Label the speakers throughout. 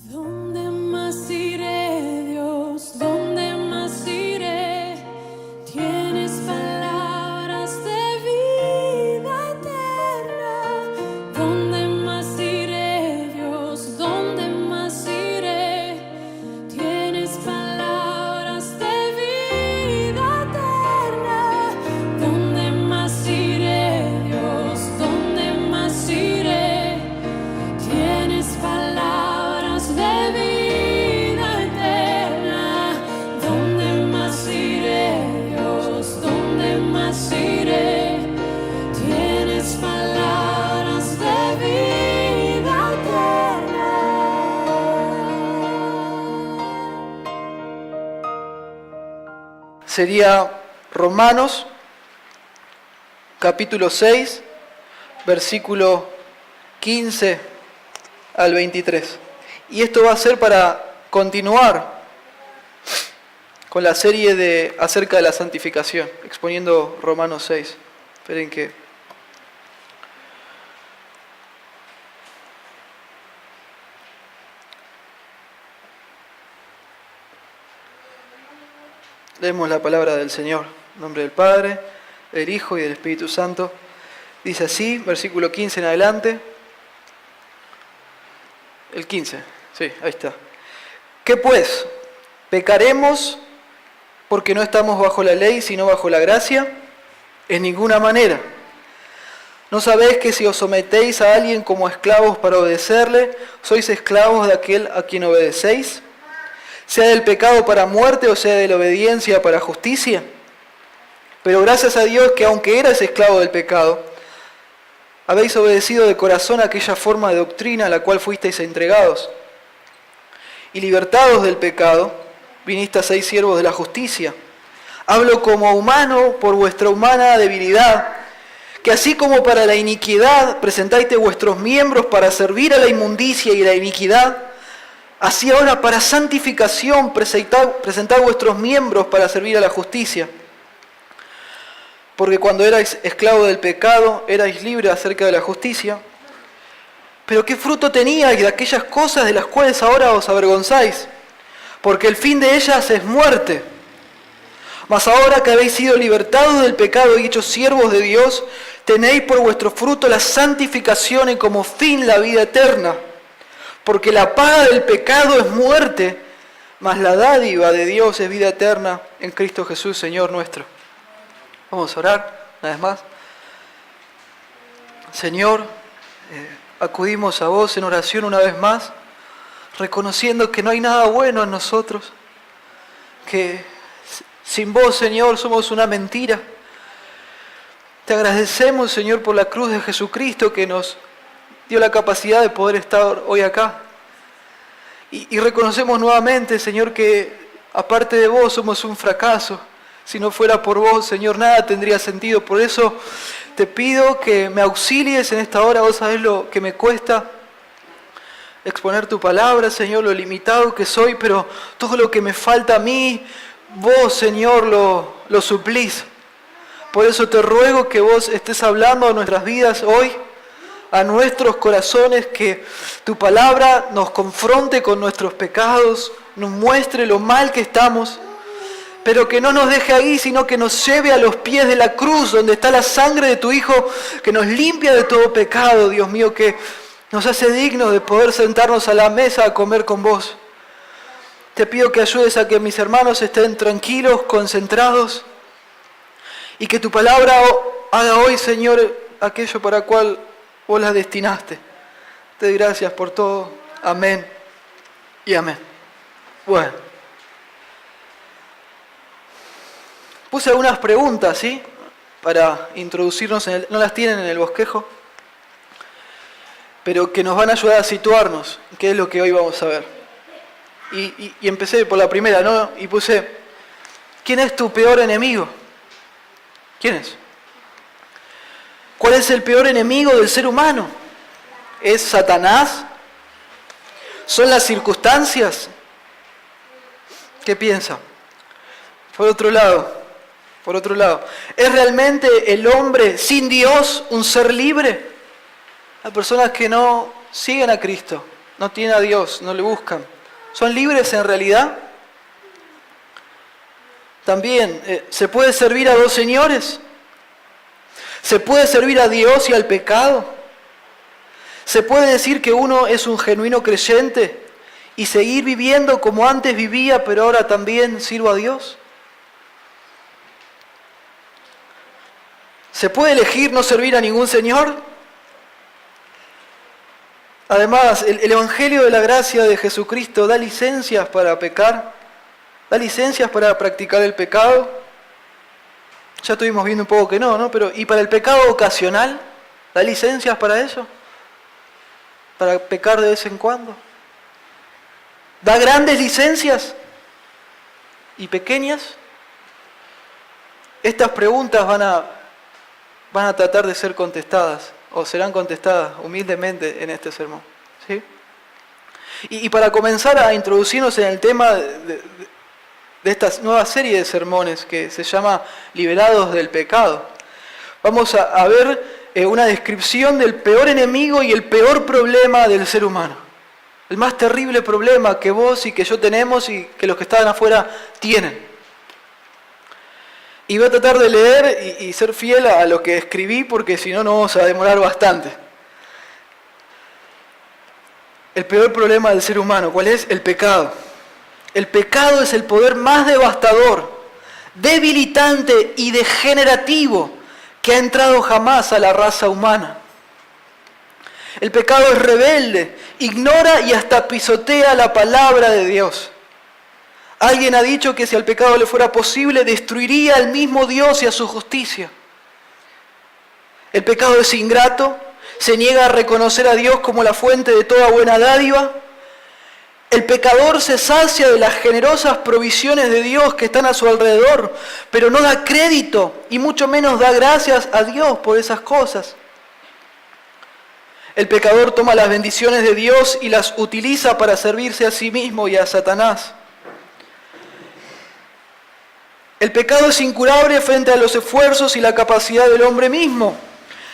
Speaker 1: ¿Dónde más iré, Dios? ¿Dónde más iré? Tienes palabras de vida eterna. ¿Dónde más iré, Dios? ¿Dónde más iré? Tienes palabras de vida eterna. ¿Dónde más iré, Dios? ¿Dónde más iré? Tienes palabras de vida eterna. ¿Dónde más iré, Dios? ¿Dónde más iré? Tienes palabras de vida eterna.
Speaker 2: Sería Romanos, capítulo 6, versículo 15 al 23. Y esto va a ser para continuar con la serie acerca de la santificación, exponiendo Romanos 6. Esperen que... Leemos la palabra del Señor, en nombre del Padre, del Hijo y del Espíritu Santo. Dice así, versículo 15 en adelante. El 15, sí, ahí está. ¿Qué pues? ¿Pecaremos porque no estamos bajo la ley, sino bajo la gracia? En ninguna manera. ¿No sabéis que si os sometéis a alguien como esclavos para obedecerle, sois esclavos de aquel a quien obedecéis? Sea del pecado para muerte o sea de la obediencia para justicia. Pero gracias a Dios que aunque erais esclavo del pecado, habéis obedecido de corazón aquella forma de doctrina a la cual fuisteis entregados. Y libertados del pecado, vinisteis a ser siervos de la justicia. Hablo como humano por vuestra humana debilidad, que así como para la iniquidad presentáis vuestros miembros para servir a la inmundicia y la iniquidad, así ahora para santificación presentad vuestros miembros para servir a la justicia. Porque cuando erais esclavo del pecado, erais libres acerca de la justicia. Pero ¿qué fruto teníais de aquellas cosas de las cuales ahora os avergonzáis? Porque el fin de ellas es muerte. Mas ahora que habéis sido libertados del pecado y hechos siervos de Dios, tenéis por vuestro fruto la santificación y como fin la vida eterna. Porque la paga del pecado es muerte, mas la dádiva de Dios es vida eterna en Cristo Jesús, Señor nuestro. Vamos a orar una vez más. Señor, acudimos a vos en oración una vez más, reconociendo que no hay nada bueno en nosotros, que sin vos, Señor, somos una mentira. Te agradecemos, Señor, por la cruz de Jesucristo que nos dio la capacidad de poder estar hoy acá. Y reconocemos nuevamente, Señor, que aparte de vos somos un fracaso. Si no fuera por vos, Señor, nada tendría sentido. Por eso te pido que me auxilies en esta hora. Vos sabés lo que me cuesta exponer tu palabra, Señor, lo limitado que soy, pero todo lo que me falta a mí, vos, Señor, lo suplís. Por eso te ruego que vos estés hablando a nuestras vidas hoy, a nuestros corazones, que tu palabra nos confronte con nuestros pecados, nos muestre lo mal que estamos, pero que no nos deje ahí, sino que nos lleve a los pies de la cruz, donde está la sangre de tu Hijo, que nos limpia de todo pecado, Dios mío, que nos hace dignos de poder sentarnos a la mesa a comer con vos. Te pido que ayudes a que mis hermanos estén tranquilos, concentrados, y que tu palabra haga hoy, Señor, aquello para cual vos la destinaste. Te doy gracias por todo. Amén y amén. Bueno. Puse algunas preguntas, ¿sí? Para introducirnos no las tienen en el bosquejo, pero que nos van a ayudar a situarnos, que es lo que hoy vamos a ver. Y empecé por la primera, ¿no? Y puse, ¿quién es tu peor enemigo? ¿Quién es? ¿Cuál es el peor enemigo del ser humano? ¿Es Satanás? ¿Son las circunstancias? ¿Qué piensa? Por otro lado, ¿es realmente el hombre sin Dios un ser libre? Hay personas que no siguen a Cristo, no tienen a Dios, no le buscan. ¿Son libres en realidad? También, ¿se puede servir a dos señores? ¿Se puede servir a Dios y al pecado? ¿Se puede decir que uno es un genuino creyente y seguir viviendo como antes vivía, pero ahora también sirvo a Dios? ¿Se puede elegir no servir a ningún señor? Además, el Evangelio de la gracia de Jesucristo da licencias para pecar, da licencias para practicar el pecado. Ya estuvimos viendo un poco que no, pero ¿y para el pecado ocasional? ¿Da licencias para eso? ¿Para pecar de vez en cuando? ¿Da grandes licencias y pequeñas? Estas preguntas van a tratar de ser contestadas, o serán contestadas humildemente en este sermón, ¿sí? Y para comenzar a introducirnos en el tema de esta nueva serie de sermones que se llama Liberados del Pecado, vamos a ver una descripción del peor enemigo y el peor problema del ser humano. El más terrible problema que vos y que yo tenemos y que los que están afuera tienen. Y voy a tratar de leer y ser fiel a lo que escribí, porque si no, nos vamos a demorar bastante. El peor problema del ser humano, ¿cuál es? El pecado. El pecado es el poder más devastador, debilitante y degenerativo que ha entrado jamás a la raza humana. El pecado es rebelde, ignora y hasta pisotea la palabra de Dios. Alguien ha dicho que si al pecado le fuera posible, destruiría al mismo Dios y a su justicia. El pecado es ingrato, se niega a reconocer a Dios como la fuente de toda buena dádiva. El pecador se sacia de las generosas provisiones de Dios que están a su alrededor, pero no da crédito y mucho menos da gracias a Dios por esas cosas. El pecador toma las bendiciones de Dios y las utiliza para servirse a sí mismo y a Satanás. El pecado es incurable frente a los esfuerzos y la capacidad del hombre mismo.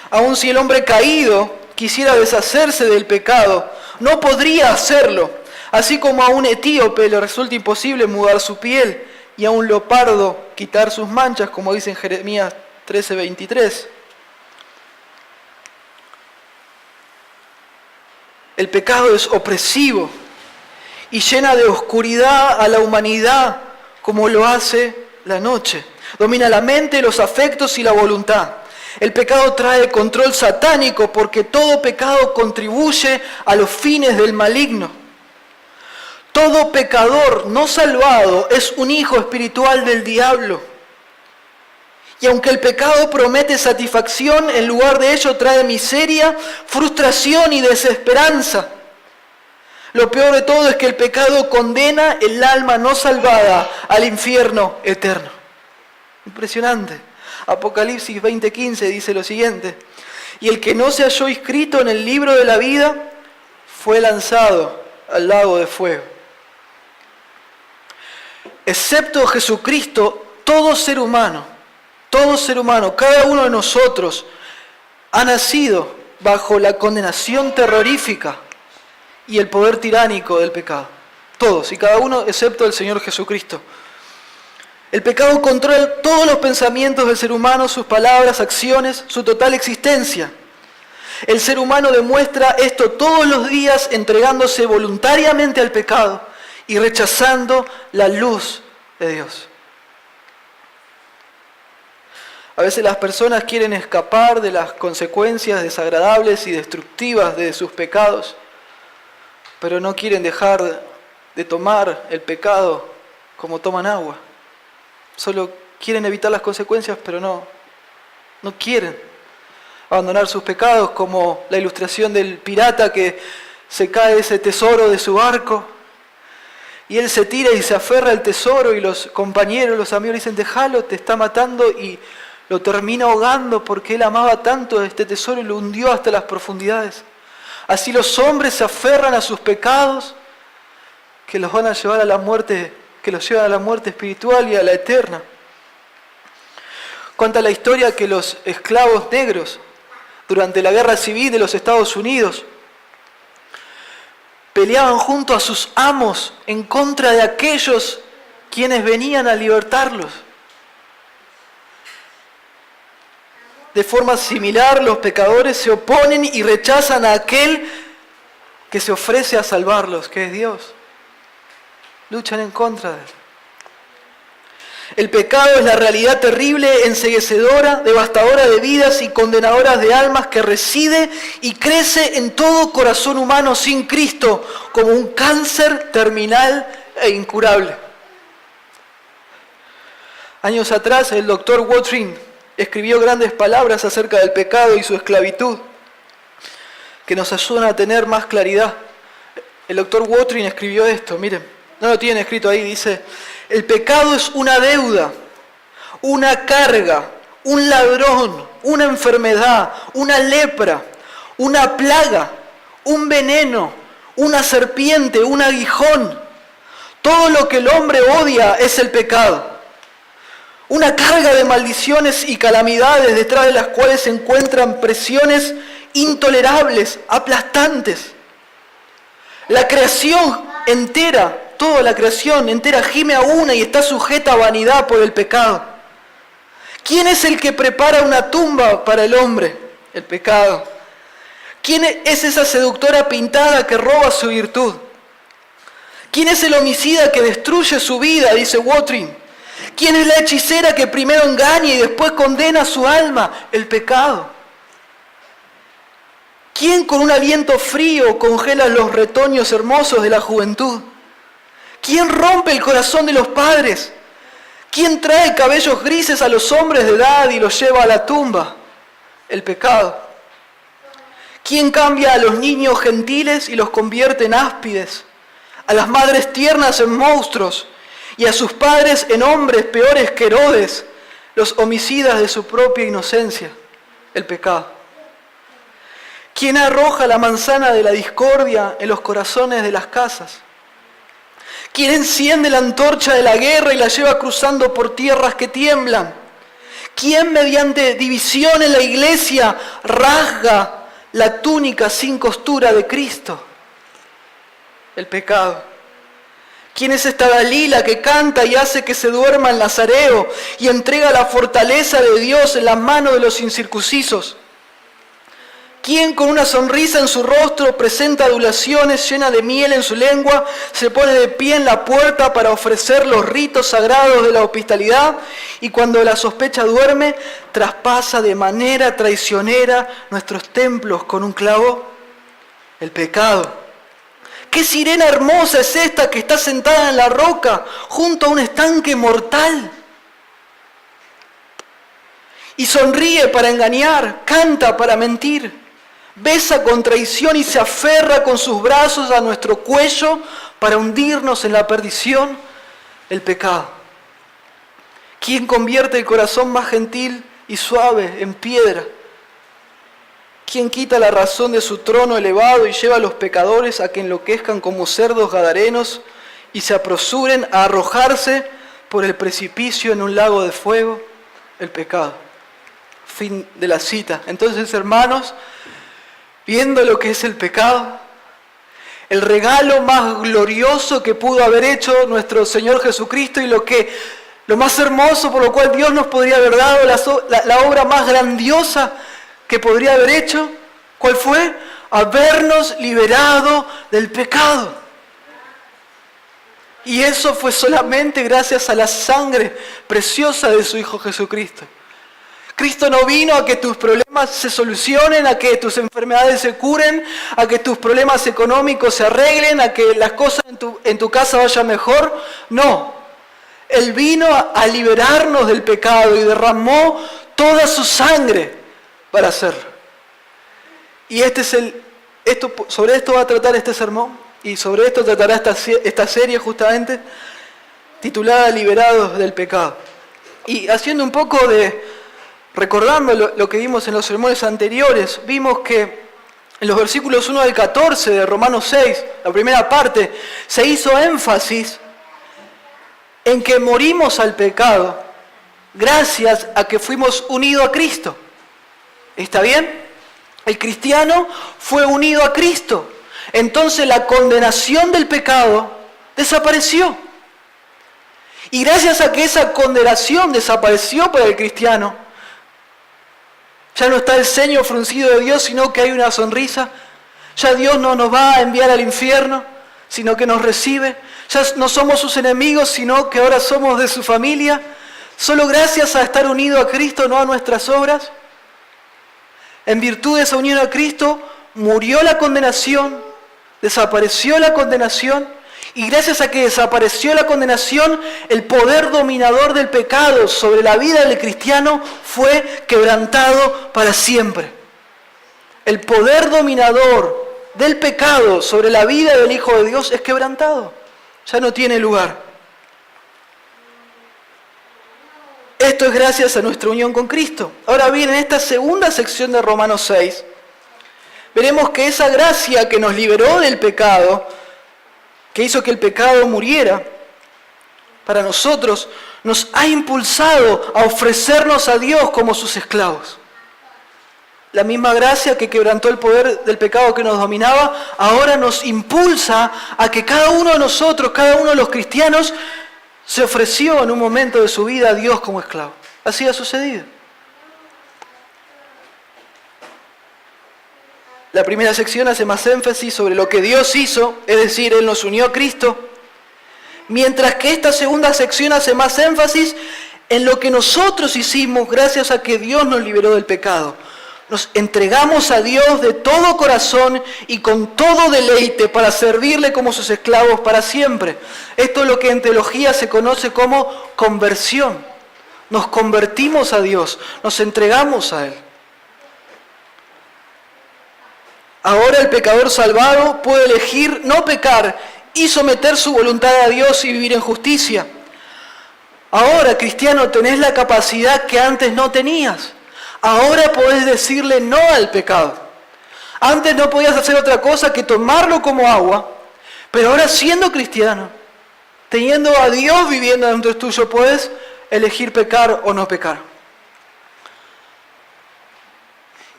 Speaker 2: Aun si el hombre caído quisiera deshacerse del pecado, no podría hacerlo, así como a un etíope le resulta imposible mudar su piel y a un leopardo quitar sus manchas, como dice en Jeremías 13:23. El pecado es opresivo y llena de oscuridad a la humanidad como lo hace la noche. Domina la mente, los afectos y la voluntad. El pecado trae control satánico porque todo pecado contribuye a los fines del maligno. Todo pecador no salvado es un hijo espiritual del diablo. Y aunque el pecado promete satisfacción, en lugar de ello trae miseria, frustración y desesperanza. Lo peor de todo es que el pecado condena el alma no salvada al infierno eterno. Impresionante. Apocalipsis 20:15 dice lo siguiente: y el que no se halló inscrito en el libro de la vida fue lanzado al lago de fuego. Excepto Jesucristo, todo ser humano, cada uno de nosotros ha nacido bajo la condenación terrorífica y el poder tiránico del pecado. Todos y cada uno excepto el Señor Jesucristo. El pecado controla todos los pensamientos del ser humano, sus palabras, acciones, su total existencia. El ser humano demuestra esto todos los días entregándose voluntariamente al pecado y rechazando la luz de Dios. A veces las personas quieren escapar de las consecuencias desagradables y destructivas de sus pecados, pero no quieren dejar de tomar el pecado como toman agua. Solo quieren evitar las consecuencias, pero no quieren abandonar sus pecados, como la ilustración del pirata que se cae ese tesoro de su barco y él se tira y se aferra al tesoro y los compañeros, los amigos le dicen: déjalo, te está matando, y lo termina ahogando porque él amaba tanto este tesoro y lo hundió hasta las profundidades. Así los hombres se aferran a sus pecados que los van a llevar a la muerte, que los llevan a la muerte espiritual y a la eterna. Cuenta la historia que los esclavos negros, durante la guerra civil de los Estados Unidos, peleaban junto a sus amos en contra de aquellos quienes venían a libertarlos. De forma similar, los pecadores se oponen y rechazan a aquel que se ofrece a salvarlos, que es Dios. Luchan en contra de él. El pecado es la realidad terrible, enceguecedora, devastadora de vidas y condenadora de almas que reside y crece en todo corazón humano sin Cristo como un cáncer terminal e incurable. Años atrás, el doctor Watrin escribió grandes palabras acerca del pecado y su esclavitud que nos ayudan a tener más claridad. El doctor Watrin escribió esto, miren, no lo tienen escrito ahí, dice: el pecado es una deuda, una carga, un ladrón, una enfermedad, una lepra, una plaga, un veneno, una serpiente, un aguijón. Todo lo que el hombre odia es el pecado. Una carga de maldiciones y calamidades detrás de las cuales se encuentran presiones intolerables, aplastantes. La creación entera, toda la creación entera gime a una y está sujeta a vanidad por el pecado. ¿Quién es el que prepara una tumba para el hombre? El pecado. ¿Quién es esa seductora pintada que roba su virtud? ¿Quién es el homicida que destruye su vida? Dice Watrin. ¿Quién es la hechicera que primero engaña y después condena su alma? El pecado. ¿Quién con un aliento frío congela los retoños hermosos de la juventud? ¿Quién rompe el corazón de los padres? ¿Quién trae cabellos grises a los hombres de edad y los lleva a la tumba? El pecado. ¿Quién cambia a los niños gentiles y los convierte en áspides? A las madres tiernas en monstruos y a sus padres en hombres peores que Herodes, los homicidas de su propia inocencia, el pecado. ¿Quién arroja la manzana de la discordia en los corazones de las casas? ¿Quién enciende la antorcha de la guerra y la lleva cruzando por tierras que tiemblan? ¿Quién mediante división en la iglesia rasga la túnica sin costura de Cristo? El pecado. ¿Quién es esta Dalila que canta y hace que se duerma el nazareo y entrega la fortaleza de Dios en las manos de los incircuncisos? ¿Quién con una sonrisa en su rostro presenta adulaciones llenas de miel en su lengua, se pone de pie en la puerta para ofrecer los ritos sagrados de la hospitalidad y cuando la sospecha duerme, traspasa de manera traicionera nuestros templos con un clavo? El pecado. ¿Qué sirena hermosa es esta que está sentada en la roca junto a un estanque mortal? Y sonríe para engañar, canta para mentir, besa con traición y se aferra con sus brazos a nuestro cuello para hundirnos en la perdición, el pecado. ¿Quién convierte el corazón más gentil y suave en piedra? ¿Quién quita la razón de su trono elevado y lleva a los pecadores a que enloquezcan como cerdos gadarenos y se apresuren a arrojarse por el precipicio en un lago de fuego? El pecado. Fin de la cita. Entonces, hermanos, viendo lo que es el pecado, el regalo más glorioso que pudo haber hecho nuestro Señor Jesucristo y lo más hermoso por lo cual Dios nos podría haber dado, la obra más grandiosa que podría haber hecho, ¿cuál fue? Habernos liberado del pecado. Y eso fue solamente gracias a la sangre preciosa de su Hijo Jesucristo. Cristo no vino a que tus problemas se solucionen, a que tus enfermedades se curen, a que tus problemas económicos se arreglen, a que las cosas en tu casa vayan mejor. No. Él vino a liberarnos del pecado y derramó toda su sangre para hacerlo. Y sobre esto va a tratar este sermón, y sobre esto tratará esta serie justamente, titulada Liberados del Pecado. Y haciendo un poco recordando lo que vimos en los sermones anteriores, vimos que en los versículos 1 al 14 de Romanos 6, la primera parte, se hizo énfasis en que morimos al pecado gracias a que fuimos unidos a Cristo. ¿Está bien? El cristiano fue unido a Cristo. entonces la condenación del pecado desapareció. Y gracias a que esa condenación desapareció para el cristiano, ya no está el ceño fruncido de Dios, sino que hay una sonrisa. Ya Dios no nos va a enviar al infierno, sino que nos recibe. Ya no somos sus enemigos, sino que ahora somos de su familia. Solo gracias a estar unidos a Cristo, no a nuestras obras. En virtud de esa unión a Cristo, murió la condenación, desapareció la condenación, y gracias a que desapareció la condenación, el poder dominador del pecado sobre la vida del cristiano fue quebrantado para siempre. El poder dominador del pecado sobre la vida del Hijo de Dios es quebrantado, ya no tiene lugar. Esto es gracias a nuestra unión con Cristo. Ahora bien, en esta segunda sección de Romanos 6, veremos que esa gracia que nos liberó del pecado, que hizo que el pecado muriera para nosotros, nos ha impulsado a ofrecernos a Dios como sus esclavos. La misma gracia que quebrantó el poder del pecado que nos dominaba, ahora nos impulsa a que cada uno de nosotros, cada uno de los cristianos, se ofreció en un momento de su vida a Dios como esclavo. Así ha sucedido. La primera sección hace más énfasis sobre lo que Dios hizo, es decir, Él nos unió a Cristo, mientras que esta segunda sección hace más énfasis en lo que nosotros hicimos gracias a que Dios nos liberó del pecado. Nos entregamos a Dios de todo corazón y con todo deleite para servirle como sus esclavos para siempre. Esto es lo que en teología se conoce como conversión. Nos convertimos a Dios, nos entregamos a Él. Ahora el pecador salvado puede elegir no pecar y someter su voluntad a Dios y vivir en justicia. Ahora, cristiano, tenés la capacidad que antes no tenías. Ahora podés decirle no al pecado. Antes no podías hacer otra cosa que tomarlo como agua, pero ahora siendo cristiano, teniendo a Dios viviendo dentro tuyo, puedes elegir pecar o no pecar.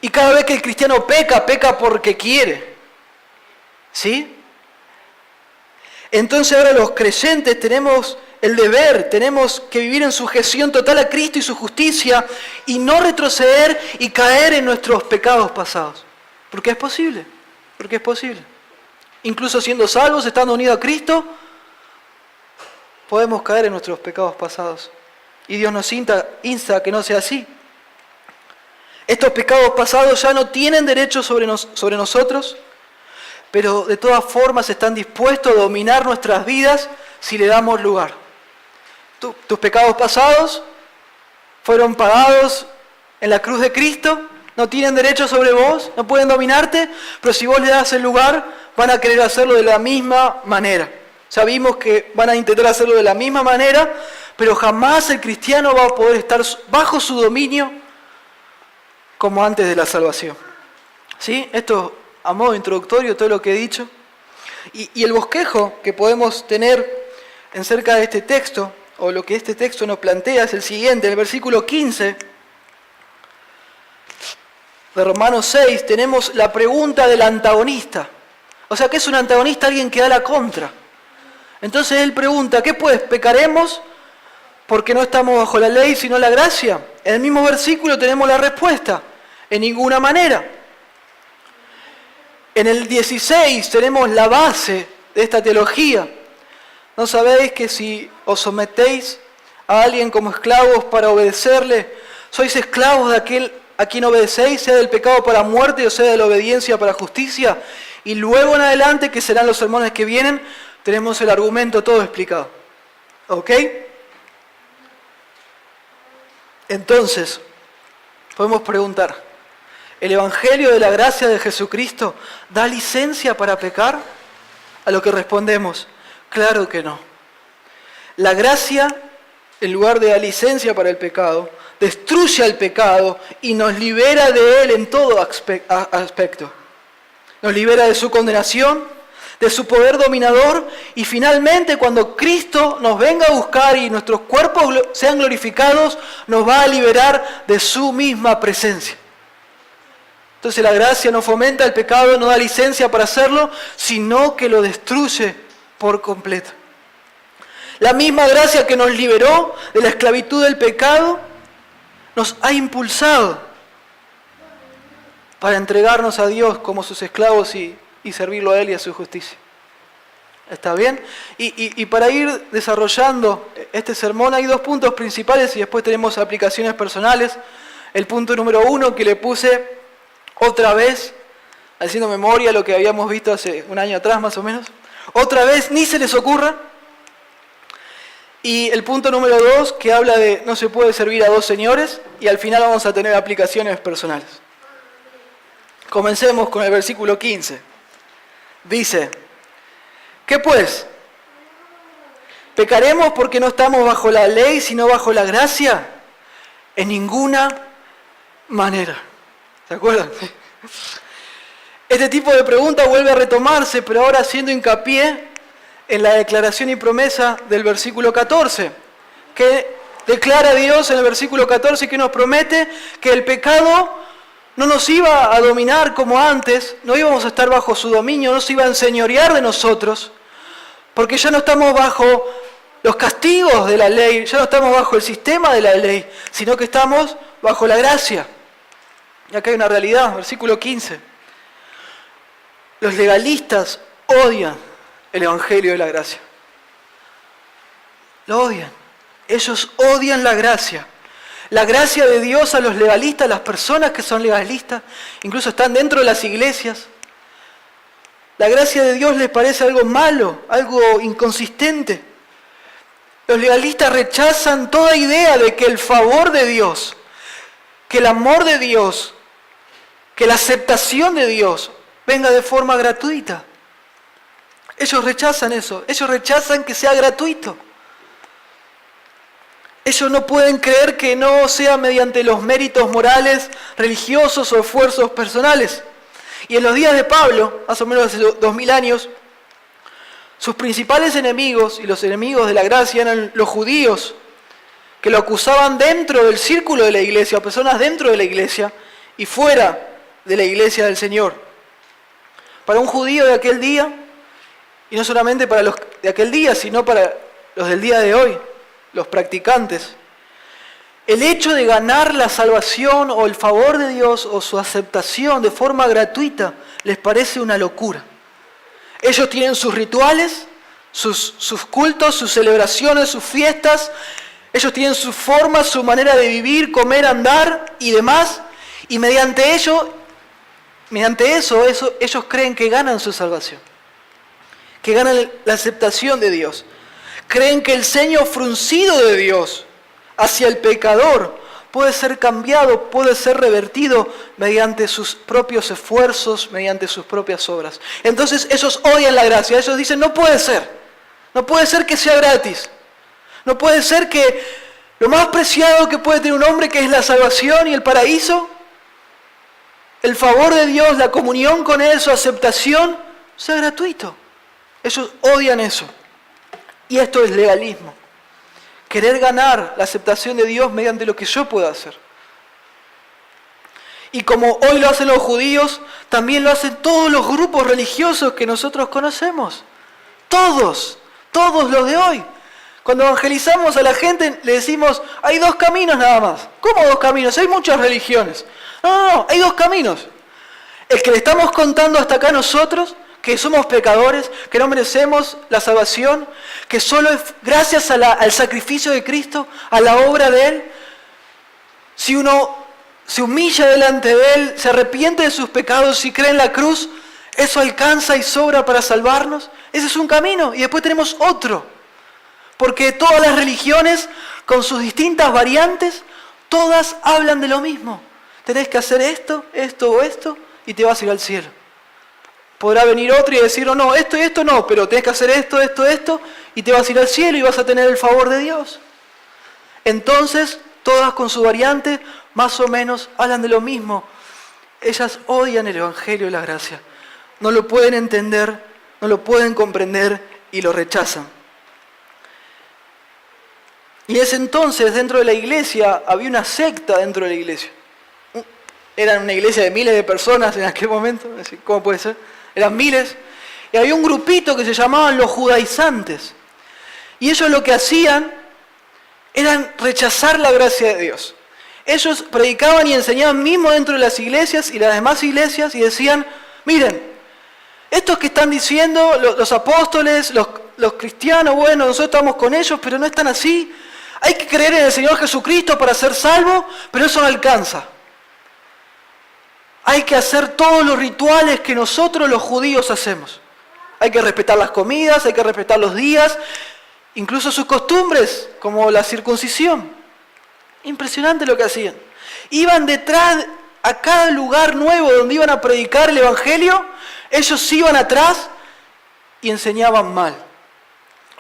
Speaker 2: Y cada vez que el cristiano peca, peca porque quiere. ¿Sí? Entonces ahora los creyentes tenemos el deber, tenemos que vivir en sujeción total a Cristo y su justicia y no retroceder y caer en nuestros pecados pasados. Porque es posible, porque es posible. Incluso siendo salvos, estando unidos a Cristo, podemos caer en nuestros pecados pasados. Y Dios nos insta a que no sea así. Estos pecados pasados ya no tienen derecho sobre nosotros, pero de todas formas están dispuestos a dominar nuestras vidas si le damos lugar. Tus pecados pasados fueron pagados en la cruz de Cristo, no tienen derecho sobre vos, no pueden dominarte, pero si vos le das el lugar, van a querer hacerlo de la misma manera. Ya vimos que van a intentar hacerlo de la misma manera, pero jamás el cristiano va a poder estar bajo su dominio como antes de la salvación. ¿Sí? Esto a modo introductorio, todo lo que he dicho. Y el bosquejo que podemos tener acerca de este texto, o lo que este texto nos plantea, es el siguiente. En el versículo 15 de Romanos 6 tenemos la pregunta del antagonista. O sea, ¿qué es un antagonista? Alguien que da la contra. Entonces él pregunta, ¿qué pues? ¿Pecaremos porque no estamos bajo la ley sino la gracia? En el mismo versículo tenemos la respuesta, en ninguna manera. En el 16 tenemos la base de esta teología. ¿No sabéis que si os sometéis a alguien como esclavos para obedecerle, sois esclavos de aquel a quien obedecéis, sea del pecado para muerte o sea de la obediencia para justicia? Y luego en adelante, que serán los sermones que vienen, tenemos el argumento todo explicado. ¿Ok? Entonces, podemos preguntar, ¿el Evangelio de la gracia de Jesucristo da licencia para pecar? A lo que respondemos, claro que no. La gracia, en lugar de dar licencia para el pecado, destruye al pecado y nos libera de él en todo aspecto. Nos libera de su condenación, de su poder dominador, y finalmente cuando Cristo nos venga a buscar y nuestros cuerpos sean glorificados, nos va a liberar de su misma presencia. Entonces la gracia no fomenta el pecado, no da licencia para hacerlo, sino que lo destruye por completo. La misma gracia que nos liberó de la esclavitud del pecado nos ha impulsado para entregarnos a Dios como sus esclavos y servirlo a Él y a su justicia. ¿Está bien? Y para ir desarrollando este sermón hay dos puntos principales y después tenemos aplicaciones personales. El punto número 1 que le puse otra vez, haciendo memoria lo que habíamos visto hace un año atrás más o menos. Otra vez, ni se les ocurra. Y el punto número 2 que habla de no se puede servir a dos señores y al final vamos a tener aplicaciones personales. Comencemos con el versículo 15. Dice, ¿qué pues? ¿Pecaremos porque no estamos bajo la ley, sino bajo la gracia? En ninguna manera. ¿Se acuerdan? Este tipo de pregunta vuelve a retomarse, pero ahora haciendo hincapié en la declaración y promesa del versículo 14, que declara Dios en el versículo 14 que nos promete que el pecado no nos iba a dominar como antes, no íbamos a estar bajo su dominio, no se iba a enseñorear de nosotros, porque ya no estamos bajo los castigos de la ley, ya no estamos bajo el sistema de la ley, sino que estamos bajo la gracia. Y acá hay una realidad, versículo 15. Los legalistas odian el evangelio de la gracia. Lo odian. Ellos odian la gracia. La gracia de Dios a los legalistas, las personas que son legalistas, incluso están dentro de las iglesias. La gracia de Dios les parece algo malo, algo inconsistente. Los legalistas rechazan toda idea de que el favor de Dios, que el amor de Dios, que la aceptación de Dios venga de forma gratuita. Ellos rechazan eso, ellos rechazan que sea gratuito. Ellos no pueden creer que no sea mediante los méritos morales, religiosos o esfuerzos personales. Y en los días de Pablo, más o menos hace 2000 años, sus principales enemigos y los enemigos de la gracia eran los judíos, que lo acusaban dentro del círculo de la iglesia, personas dentro de la iglesia y fuera de la iglesia del Señor. Para un judío de aquel día, y no solamente para los de aquel día, sino para los del día de hoy, los practicantes, el hecho de ganar la salvación o el favor de Dios o su aceptación de forma gratuita les parece una locura. Ellos tienen sus rituales, sus cultos, sus celebraciones, sus fiestas, ellos tienen su forma, su manera de vivir, comer, andar y demás, y mediante eso ellos creen que ganan su salvación, que ganan la aceptación de Dios. Creen que el ceño fruncido de Dios hacia el pecador puede ser cambiado, puede ser revertido mediante sus propios esfuerzos, mediante sus propias obras. Entonces ellos odian la gracia, ellos dicen no puede ser que sea gratis, no puede ser que lo más preciado que puede tener un hombre, que es la salvación y el paraíso, el favor de Dios, la comunión con Él, su aceptación, sea gratuito. Ellos odian eso. Y esto es legalismo. Querer ganar la aceptación de Dios mediante lo que yo pueda hacer. Y como hoy lo hacen los judíos, también lo hacen todos los grupos religiosos que nosotros conocemos. Todos los de hoy. Cuando evangelizamos a la gente le decimos, hay dos caminos nada más. ¿Cómo dos caminos? Hay muchas religiones. No, hay dos caminos. El que le estamos contando hasta acá nosotros, que somos pecadores, que no merecemos la salvación, que solo es gracias al sacrificio de Cristo, a la obra de Él. Si uno se humilla delante de Él, se arrepiente de sus pecados y cree en la cruz, eso alcanza y sobra para salvarnos. Ese es un camino. Y después tenemos otro. Porque todas las religiones, con sus distintas variantes, todas hablan de lo mismo. Tenés que hacer esto, esto o esto, y te vas a ir al cielo. Podrá venir otro y decir, no, esto y esto no, pero tenés que hacer esto, y te vas a ir al cielo y vas a tener el favor de Dios. Entonces, todas con su variante, más o menos, hablan de lo mismo. Ellas odian el evangelio de la gracia. No lo pueden entender, no lo pueden comprender y lo rechazan. Y es entonces, dentro de la iglesia, había una secta dentro de la iglesia. Eran una iglesia de miles de personas en aquel momento. ¿Cómo puede ser? Eran miles. Y había un grupito que se llamaban los judaizantes. Y ellos lo que hacían eran rechazar la gracia de Dios. Ellos predicaban y enseñaban mismo dentro de las iglesias y las demás iglesias y decían, miren, estos que están diciendo los apóstoles, los cristianos, bueno, nosotros estamos con ellos, pero no están así. Hay que creer en el Señor Jesucristo para ser salvo, pero eso no alcanza. Hay que hacer todos los rituales que nosotros los judíos hacemos. Hay que respetar las comidas, hay que respetar los días, incluso sus costumbres, como la circuncisión. Impresionante lo que hacían. Iban detrás a cada lugar nuevo donde iban a predicar el Evangelio, ellos iban atrás y enseñaban mal.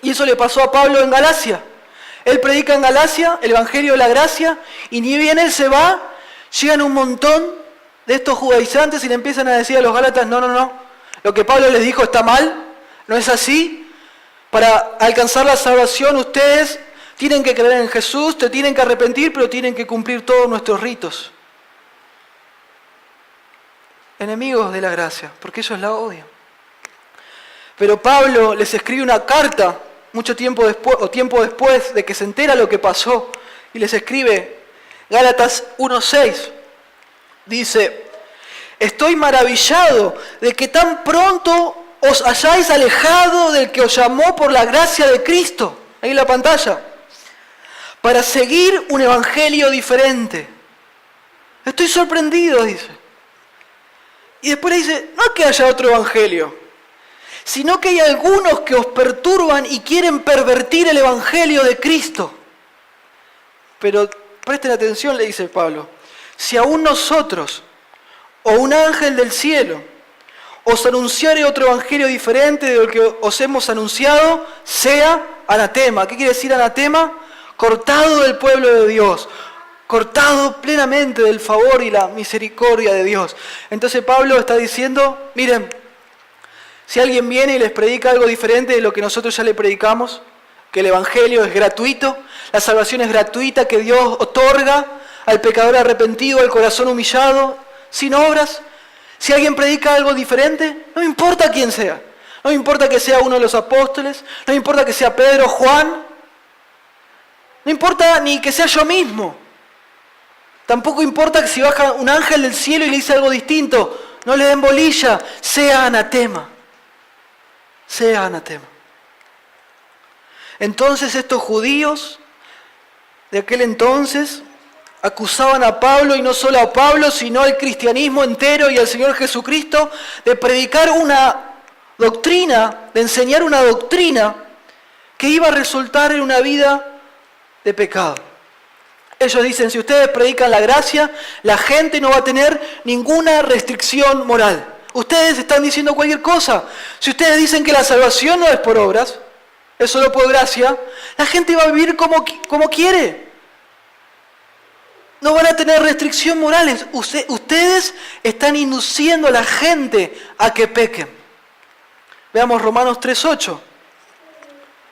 Speaker 2: Y eso le pasó a Pablo en Galacia. Él predica en Galacia el Evangelio de la gracia y ni bien él se va, llegan un montón de estos judaizantes y le empiezan a decir a los gálatas, no, lo que Pablo les dijo está mal, no es así. Para alcanzar la salvación ustedes tienen que creer en Jesús, te tienen que arrepentir, pero tienen que cumplir todos nuestros ritos. Enemigos de la gracia, porque ellos la odian. Pero Pablo les escribe una carta mucho tiempo después de que se entera lo que pasó y les escribe Gálatas 1:6. Dice, estoy maravillado de que tan pronto os hayáis alejado del que os llamó por la gracia de Cristo, ahí en la pantalla, para seguir un evangelio diferente. Estoy sorprendido, dice. Y después le dice, no es que haya otro evangelio, sino que hay algunos que os perturban y quieren pervertir el evangelio de Cristo. Pero presten atención, le dice Pablo, si aún nosotros o un ángel del cielo os anunciare otro evangelio diferente de lo que os hemos anunciado, sea anatema. ¿Qué quiere decir anatema? Cortado del pueblo de Dios, cortado plenamente del favor y la misericordia de Dios. Entonces Pablo está diciendo, miren, si alguien viene y les predica algo diferente de lo que nosotros ya le predicamos, que el evangelio es gratuito, la salvación es gratuita, que Dios otorga al pecador arrepentido, al corazón humillado, sin obras. Si alguien predica algo diferente, no me importa quién sea. No me importa que sea uno de los apóstoles, no me importa que sea Pedro o Juan, no me importa ni que sea yo mismo. Tampoco importa que si baja un ángel del cielo y le dice algo distinto, no le den bolilla, sea anatema. Sea anatema. Entonces estos judíos de aquel entonces acusaban a Pablo, y no solo a Pablo, sino al cristianismo entero y al Señor Jesucristo, de predicar una doctrina, de enseñar una doctrina que iba a resultar en una vida de pecado. Ellos dicen, si ustedes predican la gracia, la gente no va a tener ninguna restricción moral. Ustedes están diciendo cualquier cosa. Si ustedes dicen que la salvación no es por obras, es solo por gracia, la gente va a vivir como quiere. No van a tener restricción morales. Ustedes están induciendo a la gente a que pequen. Veamos Romanos 3:8.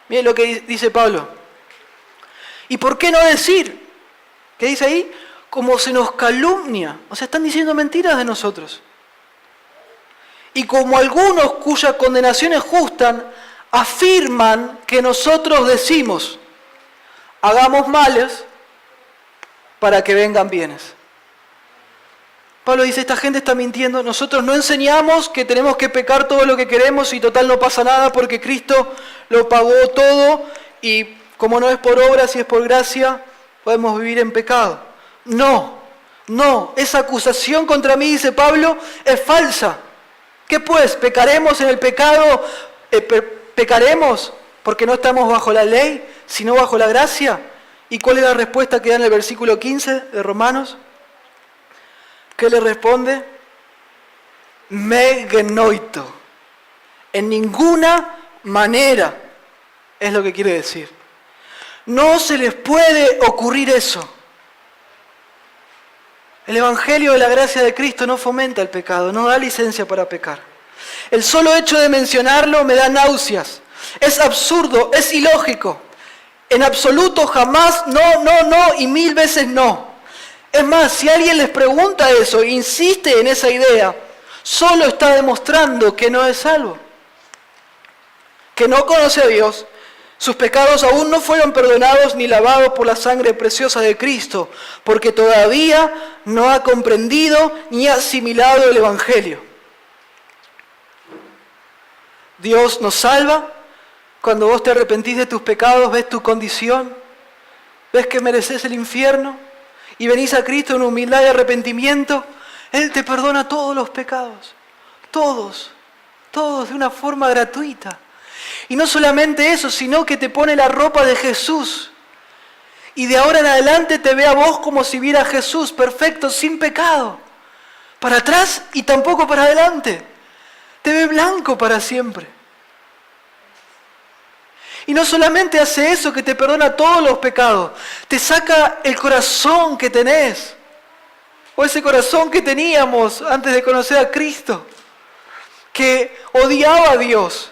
Speaker 2: Miren lo que dice Pablo. ¿Y por qué no decir? ¿Qué dice ahí? Como se nos calumnia. O sea, están diciendo mentiras de nosotros. Y como algunos cuya condenación es justa, afirman que nosotros decimos, hagamos males para que vengan bienes. Pablo dice, esta gente está mintiendo, nosotros no enseñamos que tenemos que pecar todo lo que queremos y total no pasa nada porque Cristo lo pagó todo y como no es por obra, si es por gracia, podemos vivir en pecado. No, esa acusación contra mí, dice Pablo, es falsa. ¿Qué pues? ¿Pecaremos en el pecado? ¿Pecaremos porque no estamos bajo la ley, sino bajo la gracia? ¿Y cuál es la respuesta que da en el versículo 15 de Romanos? ¿Qué le responde? Me genoito. En ninguna manera es lo que quiere decir. No se les puede ocurrir eso. El Evangelio de la gracia de Cristo no fomenta el pecado, no da licencia para pecar. El solo hecho de mencionarlo me da náuseas. Es absurdo, es ilógico. En absoluto, jamás, no y 1000 veces no. Es más, si alguien les pregunta eso, insiste en esa idea, solo está demostrando que no es salvo, que no conoce a Dios. Sus pecados aún no fueron perdonados ni lavados por la sangre preciosa de Cristo, porque todavía no ha comprendido ni asimilado el Evangelio. Dios nos salva cuando vos te arrepentís de tus pecados, ves tu condición, ves que mereces el infierno y venís a Cristo en humildad y arrepentimiento. Él te perdona todos los pecados, todos de una forma gratuita. Y no solamente eso, sino que te pone la ropa de Jesús. Y de ahora en adelante te ve a vos como si viera a Jesús, perfecto, sin pecado. Para atrás y tampoco para adelante. Te ve blanco para siempre. Y no solamente hace eso, que te perdona todos los pecados. Te saca el corazón que tenés. O ese corazón que teníamos antes de conocer a Cristo. Que odiaba a Dios.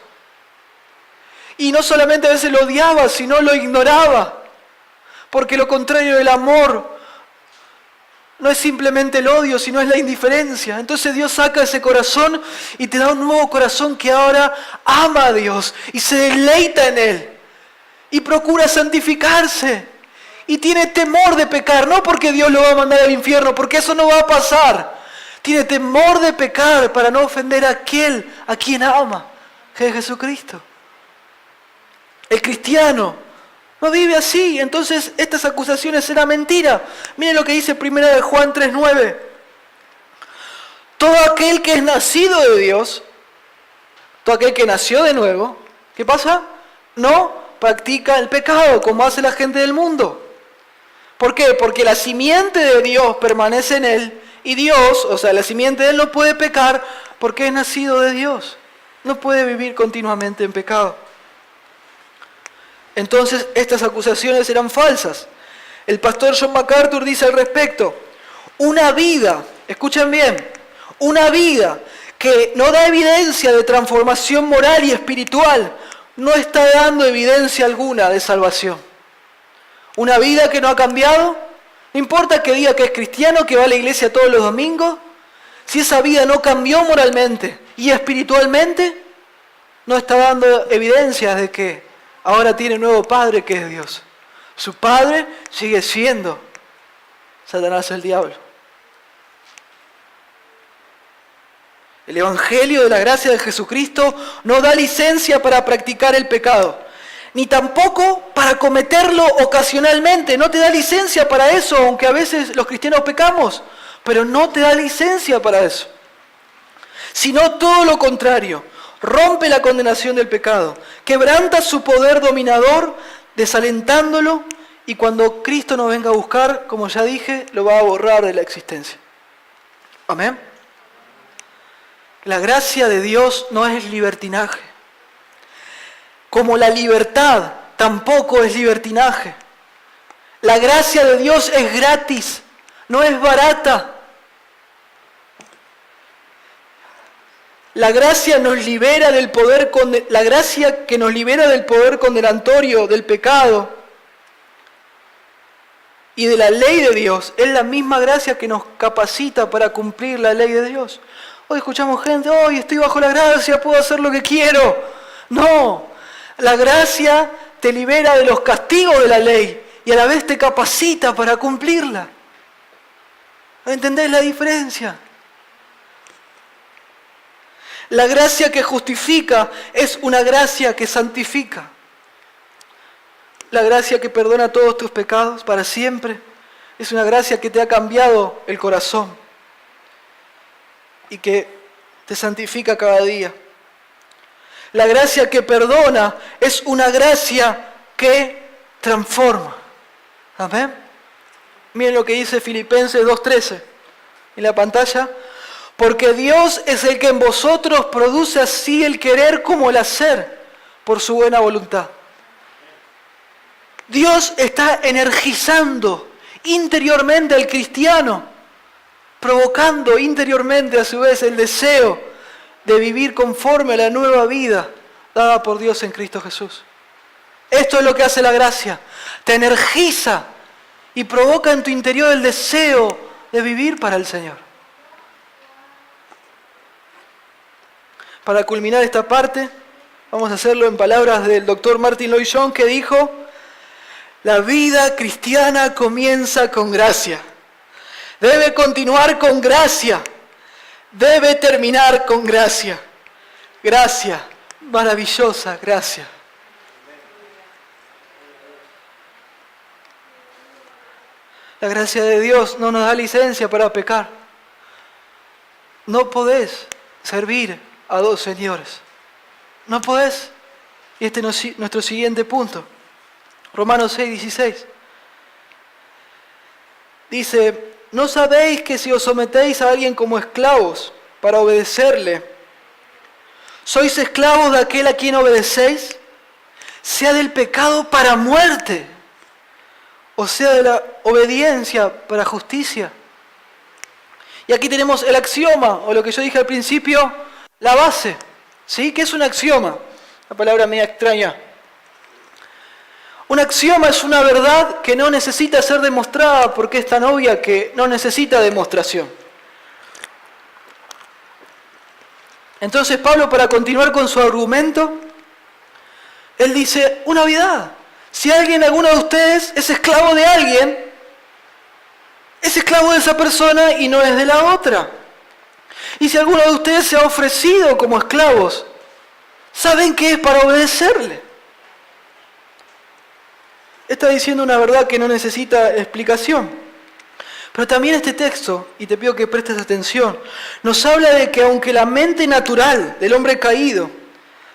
Speaker 2: Y no solamente a veces lo odiaba, sino lo ignoraba. Porque lo contrario del amor no es simplemente el odio, sino es la indiferencia. Entonces Dios saca ese corazón y te da un nuevo corazón que ahora ama a Dios y se deleita en Él. Y procura santificarse. Y tiene temor de pecar, no porque Dios lo va a mandar al infierno, porque eso no va a pasar. Tiene temor de pecar para no ofender a aquel a quien ama, que es Jesucristo. El cristiano no vive así, entonces estas acusaciones eran mentira. Miren lo que dice 1 Juan 3:9. Todo aquel que es nacido de Dios, todo aquel que nació de nuevo, ¿qué pasa? No practica el pecado como hace la gente del mundo. ¿Por qué? Porque la simiente de Dios permanece en él y Dios, o sea, la simiente de él no puede pecar porque es nacido de Dios. No puede vivir continuamente en pecado. Entonces, estas acusaciones eran falsas. El pastor John MacArthur dice al respecto: una vida, escuchen bien, una vida que no da evidencia de transformación moral y espiritual, no está dando evidencia alguna de salvación. Una vida que no ha cambiado, no importa que diga que es cristiano, que va a la iglesia todos los domingos, si esa vida no cambió moralmente y espiritualmente, no está dando evidencias de que ahora tiene un nuevo padre que es Dios. Su padre sigue siendo Satanás, el diablo. El Evangelio de la gracia de Jesucristo no da licencia para practicar el pecado, ni tampoco para cometerlo ocasionalmente. No te da licencia para eso, aunque a veces los cristianos pecamos, pero no te da licencia para eso. Sino todo lo contrario. Rompe la condenación del pecado, quebranta su poder dominador, desalentándolo, y cuando Cristo nos venga a buscar, como ya dije, lo va a borrar de la existencia. Amén. La gracia de Dios no es libertinaje. Como la libertad tampoco es libertinaje. La gracia de Dios es gratis, no es barata. La gracia nos libera del poder la gracia que nos libera del poder condenatorio del pecado y de la ley de Dios es la misma gracia que nos capacita para cumplir la ley de Dios. Hoy escuchamos gente: hoy estoy bajo la gracia, puedo hacer lo que quiero. No, la gracia te libera de los castigos de la ley y a la vez te capacita para cumplirla. ¿Entendés la diferencia? La gracia que justifica es una gracia que santifica. La gracia que perdona todos tus pecados para siempre es una gracia que te ha cambiado el corazón y que te santifica cada día. La gracia que perdona es una gracia que transforma. ¿Amén? Miren lo que dice Filipenses 2:13 en la pantalla. Porque Dios es el que en vosotros produce así el querer como el hacer por su buena voluntad. Dios está energizando interiormente al cristiano, provocando interiormente a su vez el deseo de vivir conforme a la nueva vida dada por Dios en Cristo Jesús. Esto es lo que hace la gracia. Te energiza y provoca en tu interior el deseo de vivir para el Señor. Para culminar esta parte, vamos a hacerlo en palabras del Dr. Martin Lloyd-Jones, que dijo: la vida cristiana comienza con gracia, debe continuar con gracia, debe terminar con gracia. Gracia, maravillosa gracia. La gracia de Dios no nos da licencia para pecar. No podés servir a dos señores. No podés. Y este es nuestro siguiente punto. Romanos 6:16. Dice: ¿no sabéis que si os sometéis a alguien como esclavos para obedecerle, sois esclavos de aquel a quien obedecéis? Sea del pecado para muerte, o sea de la obediencia para justicia. Y aquí tenemos el axioma, o lo que yo dije al principio, la base. ¿Sí? ¿Qué es un axioma? Una palabra media extraña. Un axioma es una verdad que no necesita ser demostrada porque es tan obvia que no necesita demostración. Entonces Pablo, para continuar con su argumento, él dice una obviedad. Si alguno de ustedes es esclavo de alguien, es esclavo de esa persona y no es de la otra. Y si alguno de ustedes se ha ofrecido como esclavos, saben que es para obedecerle. Está diciendo una verdad que no necesita explicación. Pero también este texto, y te pido que prestes atención, nos habla de que aunque la mente natural del hombre caído,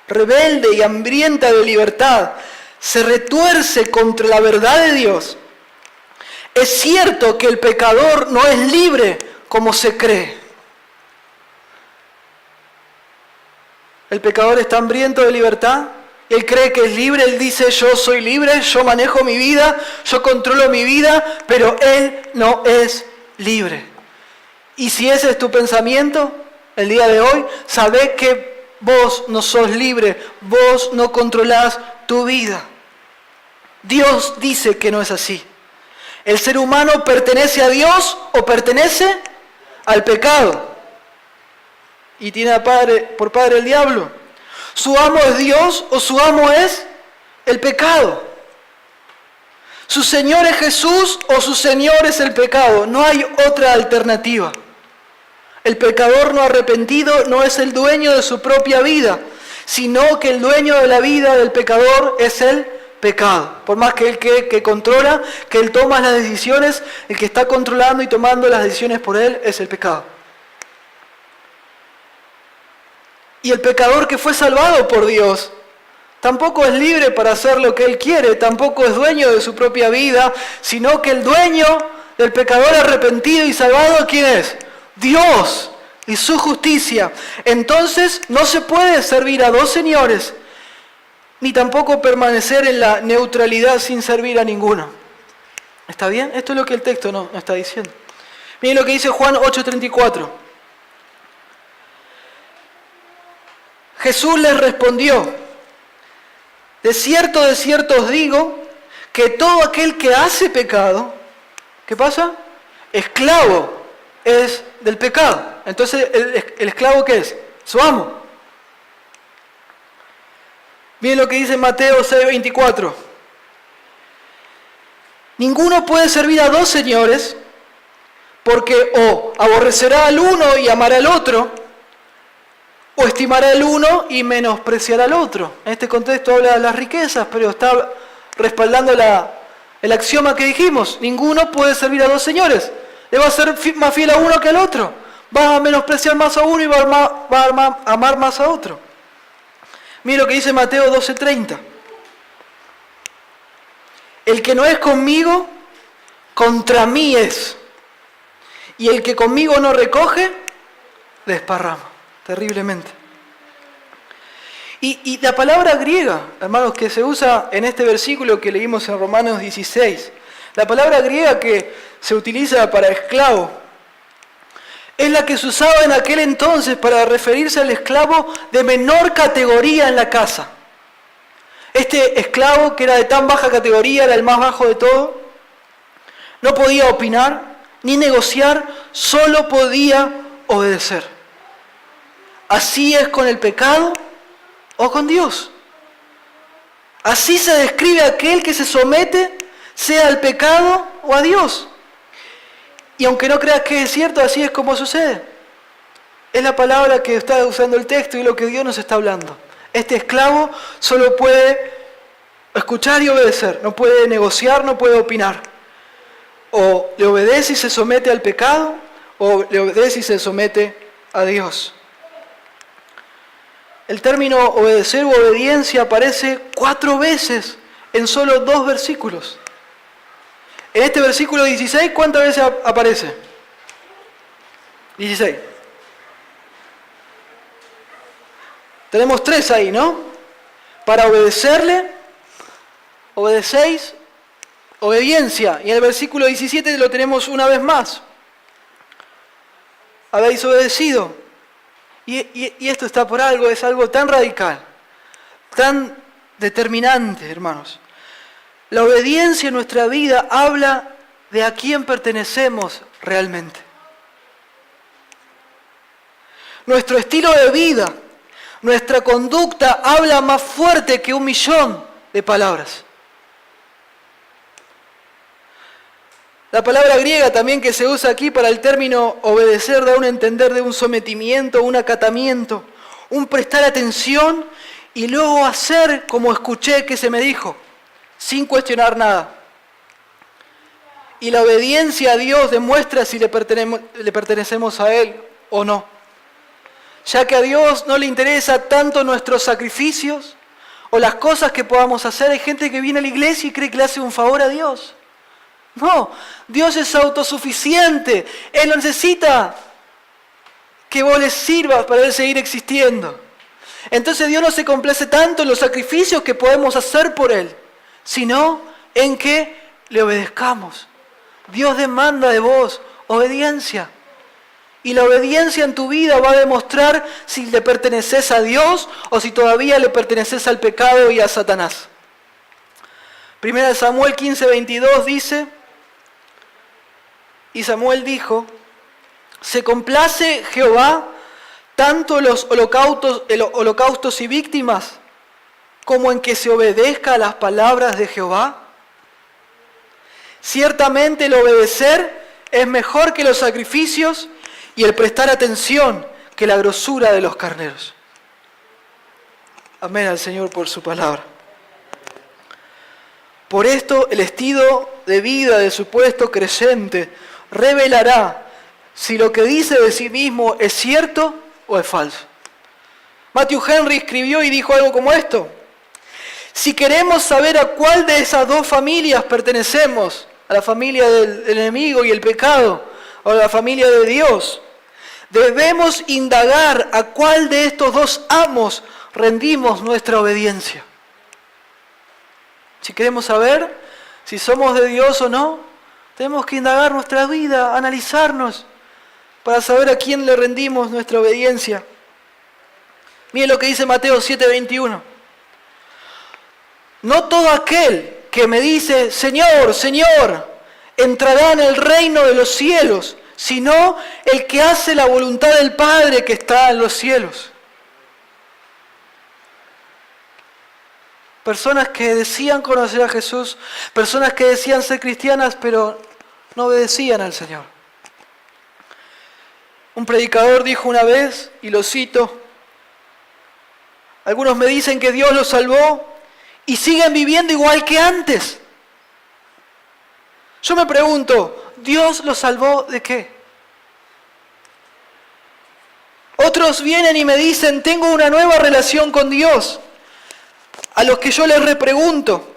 Speaker 2: rebelde y hambrienta de libertad, se retuerce contra la verdad de Dios, es cierto que el pecador no es libre como se cree. El pecador está hambriento de libertad. Él cree que es libre, él dice: yo soy libre, yo manejo mi vida, yo controlo mi vida, pero él no es libre. Y si ese es tu pensamiento el día de hoy, sabé que vos no sos libre, vos no controlás tu vida. Dios dice que no es así. ¿El ser humano pertenece a Dios o pertenece al pecado? Y tiene por padre el diablo. ¿Su amo es Dios o su amo es el pecado? ¿Su Señor es Jesús o su Señor es el pecado? No hay otra alternativa. El pecador no arrepentido no es el dueño de su propia vida, sino que el dueño de la vida del pecador es el pecado. Por más que el que controla, que él toma las decisiones, el que está controlando y tomando las decisiones por él es el pecado. Y el pecador que fue salvado por Dios tampoco es libre para hacer lo que él quiere, tampoco es dueño de su propia vida, sino que el dueño del pecador arrepentido y salvado, ¿quién es? Dios y su justicia. Entonces no se puede servir a dos señores, ni tampoco permanecer en la neutralidad sin servir a ninguno. ¿Está bien? Esto es lo que el texto nos está diciendo. Miren lo que dice Juan 8:34. Jesús les respondió: de cierto os digo, que todo aquel que hace pecado, ¿qué pasa? Esclavo es del pecado. Entonces, ¿el esclavo qué es? Su amo. Miren lo que dice Mateo 6:24. Ninguno puede servir a dos señores, porque o aborrecerá al uno y amará al otro, o estimará al uno y menospreciará al otro. En este contexto habla de las riquezas, pero está respaldando el axioma que dijimos. Ninguno puede servir a dos señores. Le va a ser más fiel a uno que al otro. Va a menospreciar más a uno y va a amar más a otro. Mira lo que dice Mateo 12:30. El que no es conmigo, contra mí es. Y el que conmigo no recoge, desparrama. Terriblemente. Y la palabra griega, hermanos, que se usa en este versículo que leímos en Romanos 16, la palabra griega que se utiliza para esclavo, es la que se usaba en aquel entonces para referirse al esclavo de menor categoría en la casa. Este esclavo, que era de tan baja categoría, era el más bajo de todo, No podía opinar ni negociar, solo podía obedecer. Así es con el pecado o con Dios. Así se describe aquel que se somete, sea al pecado o a Dios. Y aunque no creas que es cierto, así es como sucede. Es la palabra que está usando el texto y lo que Dios nos está hablando. Este esclavo solo puede escuchar y obedecer, no puede negociar, no puede opinar. O le obedece y se somete al pecado, o le obedece y se somete a Dios. El término obedecer u obediencia aparece 4 veces en solo 2 versículos. En este versículo 16, ¿cuántas veces aparece? 16. Tenemos 3 ahí, ¿no? Para obedecerle, obedecéis, obediencia. Y en el versículo 17 lo tenemos una vez más. Habéis obedecido. Y esto está por algo, es algo tan radical, tan determinante, hermanos. La obediencia en nuestra vida habla de a quién pertenecemos realmente. Nuestro estilo de vida, nuestra conducta habla más fuerte que 1.000.000 de palabras. La palabra griega también que se usa aquí para el término obedecer da un entender de un sometimiento, un acatamiento, un prestar atención y luego hacer como escuché que se me dijo, sin cuestionar nada. Y la obediencia a Dios demuestra si le pertenecemos a Él o no. Ya que a Dios no le interesa tanto nuestros sacrificios o las cosas que podamos hacer. Hay gente que viene a la iglesia y cree que le hace un favor a Dios. No, Dios es autosuficiente. Él no necesita que vos le sirvas para Él seguir existiendo. Entonces Dios no se complace tanto en los sacrificios que podemos hacer por Él, sino en que le obedezcamos. Dios demanda de vos obediencia. Y la obediencia en tu vida va a demostrar si le perteneces a Dios o si todavía le perteneces al pecado y a Satanás. 1 Samuel 15:22 dice, y Samuel dijo, ¿se complace Jehová tanto los holocaustos y víctimas como en que se obedezca a las palabras de Jehová? Ciertamente el obedecer es mejor que los sacrificios y el prestar atención que la grosura de los carneros. Amén al Señor por su palabra. Por esto el estilo de vida del supuesto creyente revelará si lo que dice de sí mismo es cierto o es falso. Matthew Henry escribió y dijo algo como esto: si queremos saber a cuál de esas 2 familias pertenecemos, a la familia del enemigo y el pecado, o a la familia de Dios, debemos indagar a cuál de estos 2 amos rendimos nuestra obediencia. Si queremos saber si somos de Dios o no, tenemos que indagar nuestra vida, analizarnos, para saber a quién le rendimos nuestra obediencia. Miren lo que dice Mateo 7:21. No todo aquel que me dice, Señor, Señor, entrará en el reino de los cielos, sino el que hace la voluntad del Padre que está en los cielos. Personas que decían conocer a Jesús, personas que decían ser cristianas, pero no obedecían al Señor. Un predicador dijo una vez, y lo cito, algunos me dicen que Dios los salvó y siguen viviendo igual que antes. Yo me pregunto, ¿Dios los salvó de qué? Otros vienen y me dicen, tengo una nueva relación con Dios. A los que yo les repregunto,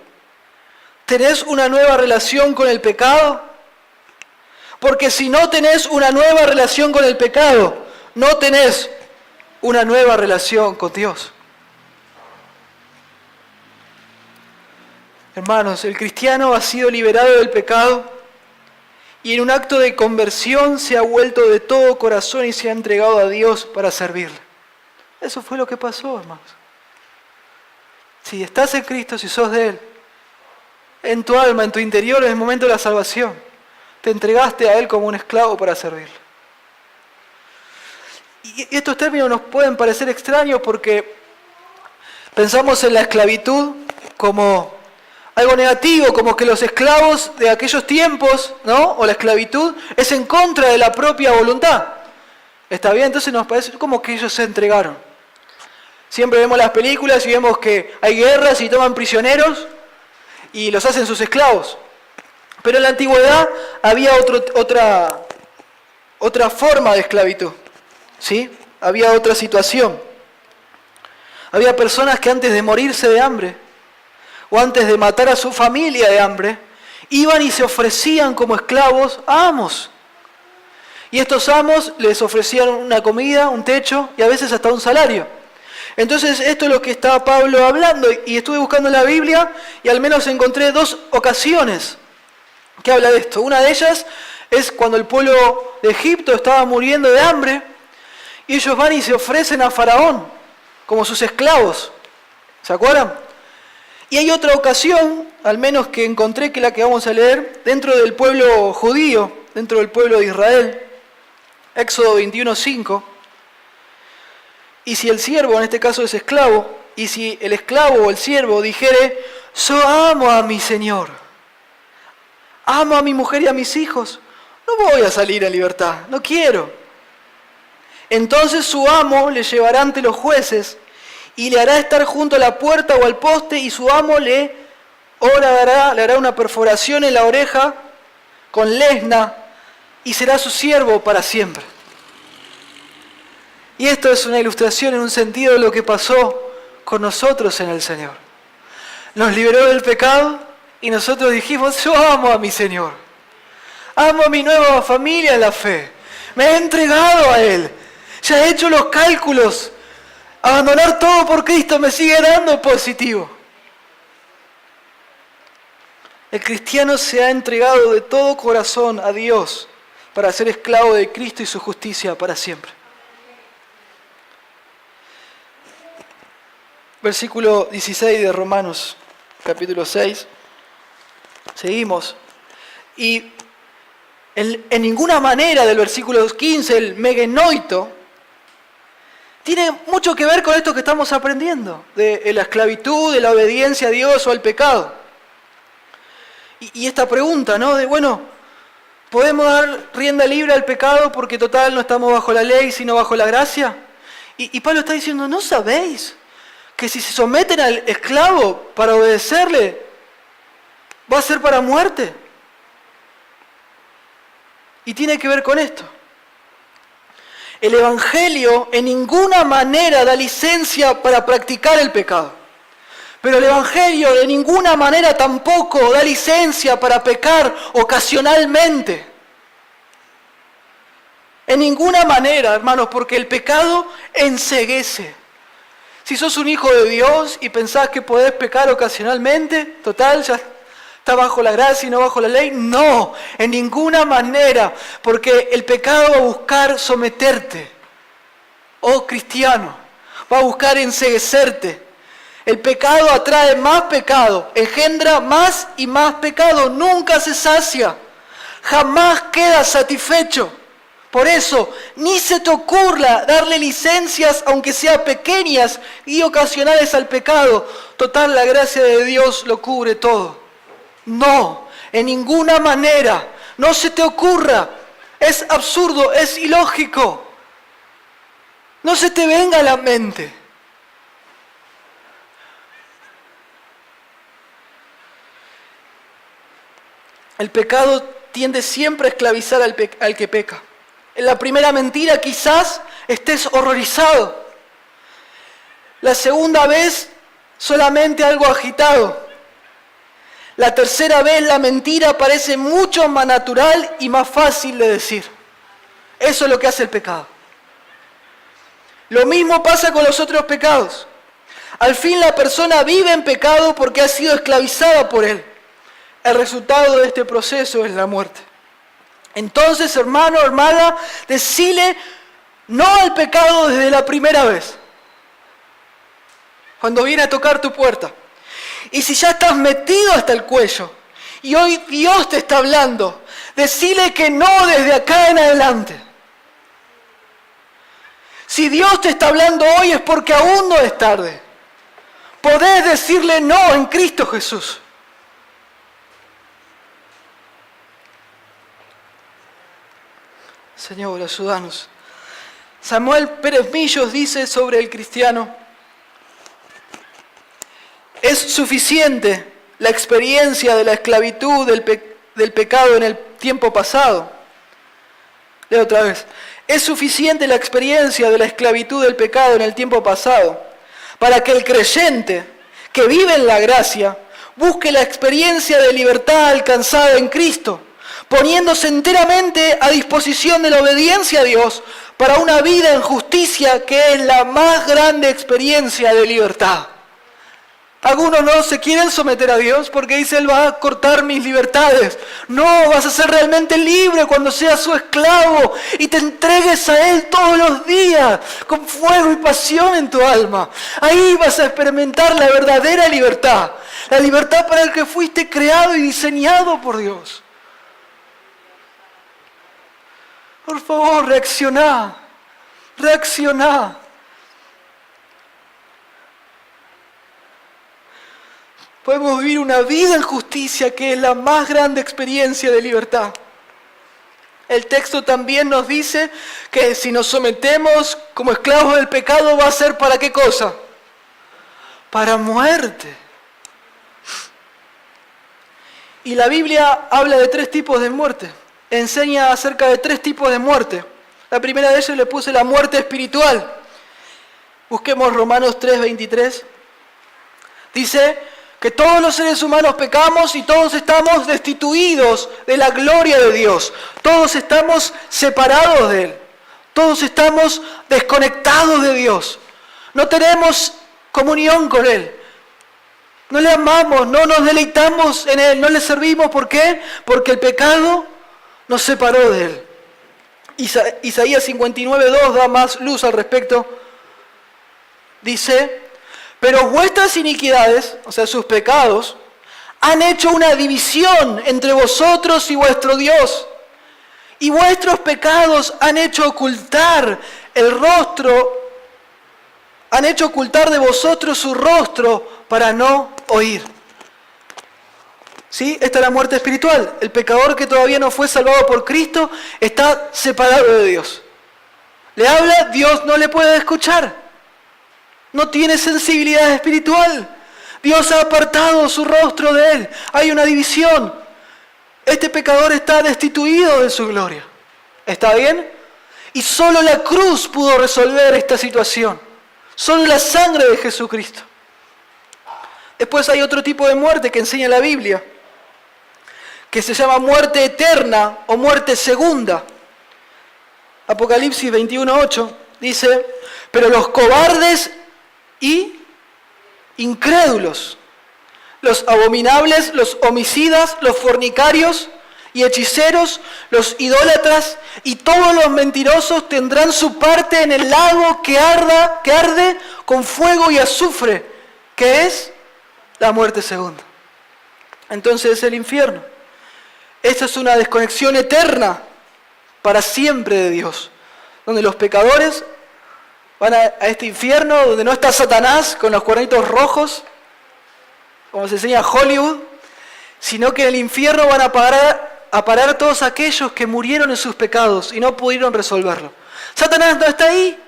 Speaker 2: ¿tenés una nueva relación con el pecado? Porque si no tenés una nueva relación con el pecado, no tenés una nueva relación con Dios. Hermanos, el cristiano ha sido liberado del pecado y en un acto de conversión se ha vuelto de todo corazón y se ha entregado a Dios para servirle. Eso fue lo que pasó, hermanos. Si estás en Cristo, si sos de Él, en tu alma, en tu interior, es el momento de la salvación. te entregaste a Él como un esclavo para servirle. Y estos términos nos pueden parecer extraños porque pensamos en la esclavitud como algo negativo, como que los esclavos de aquellos tiempos, ¿no? O la esclavitud es en contra de la propia voluntad. ¿Está bien? Entonces nos parece como que ellos se entregaron. Siempre vemos las películas y vemos que hay guerras y toman prisioneros y los hacen sus esclavos. Pero en la antigüedad había otra forma de esclavitud, ¿sí? Había otra situación. Había personas que antes de morirse de hambre o antes de matar a su familia de hambre, iban y se ofrecían como esclavos a amos. Y estos amos les ofrecían una comida, un techo y a veces hasta un salario. Entonces esto es lo que estaba Pablo hablando y estuve buscando en la Biblia y al menos encontré 2 ocasiones que habla de esto. Una de ellas es cuando el pueblo de Egipto estaba muriendo de hambre y ellos van y se ofrecen a Faraón como sus esclavos. ¿Se acuerdan? Y hay otra ocasión, al menos que encontré, que es la que vamos a leer, dentro del pueblo judío, dentro del pueblo de Israel, Éxodo 21:5. Y si el siervo, en este caso es esclavo, y si el esclavo o el siervo dijere, yo amo a mi señor, amo a mi mujer y a mis hijos, no voy a salir en libertad, no quiero. Entonces su amo le llevará ante los jueces y le hará estar junto a la puerta o al poste y su amo le hará una perforación en la oreja con lesna y será su siervo para siempre. Y esto es una ilustración en un sentido de lo que pasó con nosotros en el Señor. Nos liberó del pecado y nosotros dijimos, yo amo a mi Señor. Amo a mi nueva familia en la fe. Me he entregado a Él. Ya he hecho los cálculos. Abandonar todo por Cristo me sigue dando positivo. El cristiano se ha entregado de todo corazón a Dios para ser esclavo de Cristo y su justicia para siempre. Versículo 16 de Romanos, capítulo 6. Seguimos. Y en ninguna manera del versículo 15, el megenoito, tiene mucho que ver con esto que estamos aprendiendo, de la esclavitud, de la obediencia a Dios o al pecado. Y esta pregunta, ¿no? De, bueno, ¿podemos dar rienda libre al pecado porque total no estamos bajo la ley, sino bajo la gracia? Y Pablo está diciendo, ¿no sabéis que si se someten al esclavo para obedecerle, va a ser para muerte? Y tiene que ver con esto. El Evangelio en ninguna manera da licencia para practicar el pecado. Pero el Evangelio de ninguna manera tampoco da licencia para pecar ocasionalmente. En ninguna manera, hermanos, porque el pecado enceguece. Si sos un hijo de Dios y pensás que podés pecar ocasionalmente, total, ya está bajo la gracia y no bajo la ley. No, en ninguna manera, porque el pecado va a buscar someterte. Oh cristiano, va a buscar enceguecerte. El pecado atrae más pecado, engendra más y más pecado, nunca se sacia, jamás queda satisfecho. Por eso, ni se te ocurra darle licencias, aunque sean pequeñas y ocasionales al pecado. Total, la gracia de Dios lo cubre todo. No, en ninguna manera, no se te ocurra. Es absurdo, es ilógico. No se te venga a la mente. El pecado tiende siempre a esclavizar al que peca. En la primera mentira quizás estés horrorizado. La segunda vez solamente algo agitado. La tercera vez la mentira parece mucho más natural y más fácil de decir. Eso es lo que hace el pecado. Lo mismo pasa con los otros pecados. Al fin la persona vive en pecado porque ha sido esclavizada por él. El resultado de este proceso es la muerte. Entonces, hermano, hermana, decile no al pecado desde la primera vez, cuando viene a tocar tu puerta. Y si ya estás metido hasta el cuello y hoy Dios te está hablando, Decile que no desde acá en adelante. Si Dios te está hablando hoy es porque aún no es tarde. Podés decirle no en Cristo Jesús. Señor, ayúdanos. Samuel Pérez Millos dice sobre el cristiano: es suficiente la experiencia de la esclavitud del pecado en el tiempo pasado. Leo otra vez. Es suficiente la experiencia de la esclavitud del pecado en el tiempo pasado para que el creyente que vive en la gracia busque la experiencia de libertad alcanzada en Cristo, poniéndose enteramente a disposición de la obediencia a Dios para una vida en justicia que es la más grande experiencia de libertad. Algunos no se quieren someter a Dios porque dice Él va a cortar mis libertades. No, vas a ser realmente libre cuando seas su esclavo y te entregues a Él todos los días con fuego y pasión en tu alma. Ahí vas a experimentar la verdadera libertad. La libertad para la que fuiste creado y diseñado por Dios. Por favor, reaccioná. Reaccioná. Podemos vivir una vida en justicia que es la más grande experiencia de libertad. El texto también nos dice que si nos sometemos como esclavos del pecado va a ser ¿para qué cosa? Para muerte. Y la Biblia habla de 3 tipos de muerte. Enseña acerca de 3 tipos de muerte. La primera de ellas le puse la muerte espiritual. Busquemos Romanos 3:23. Dice que todos los seres humanos pecamos y todos estamos destituidos de la gloria de Dios. Todos estamos separados de Él. Todos estamos desconectados de Dios. No tenemos comunión con Él. No le amamos, no nos deleitamos en Él, no le servimos. ¿Por qué? Porque el pecado nos separó de Él. Isaías 59:2 da más luz al respecto. Dice: pero vuestras iniquidades, o sea, sus pecados, han hecho una división entre vosotros y vuestro Dios. Y vuestros pecados han hecho ocultar el rostro, han hecho ocultar de vosotros su rostro para no oír. ¿Sí? Esta es la muerte espiritual. El pecador que todavía no fue salvado por Cristo está separado de Dios. Le habla, Dios no le puede escuchar. No tiene sensibilidad espiritual. Dios ha apartado su rostro de él. Hay una división. Este pecador está destituido de su gloria. ¿Está bien? Y solo la cruz pudo resolver esta situación. Solo la sangre de Jesucristo. Después hay otro tipo de muerte que enseña la Biblia, que se llama muerte eterna o muerte segunda. Apocalipsis 21:8 dice: pero los cobardes y incrédulos, los abominables, los homicidas, los fornicarios y hechiceros, los idólatras y todos los mentirosos tendrán su parte en el lago que arde con fuego y azufre, que es la muerte segunda. Entonces es el infierno. Esta es una desconexión eterna para siempre de Dios, donde los pecadores van a este infierno donde no está Satanás con los cuernitos rojos, como se enseña en Hollywood, sino que en el infierno van a parar todos aquellos que murieron en sus pecados y no pudieron resolverlo. Satanás no está ahí.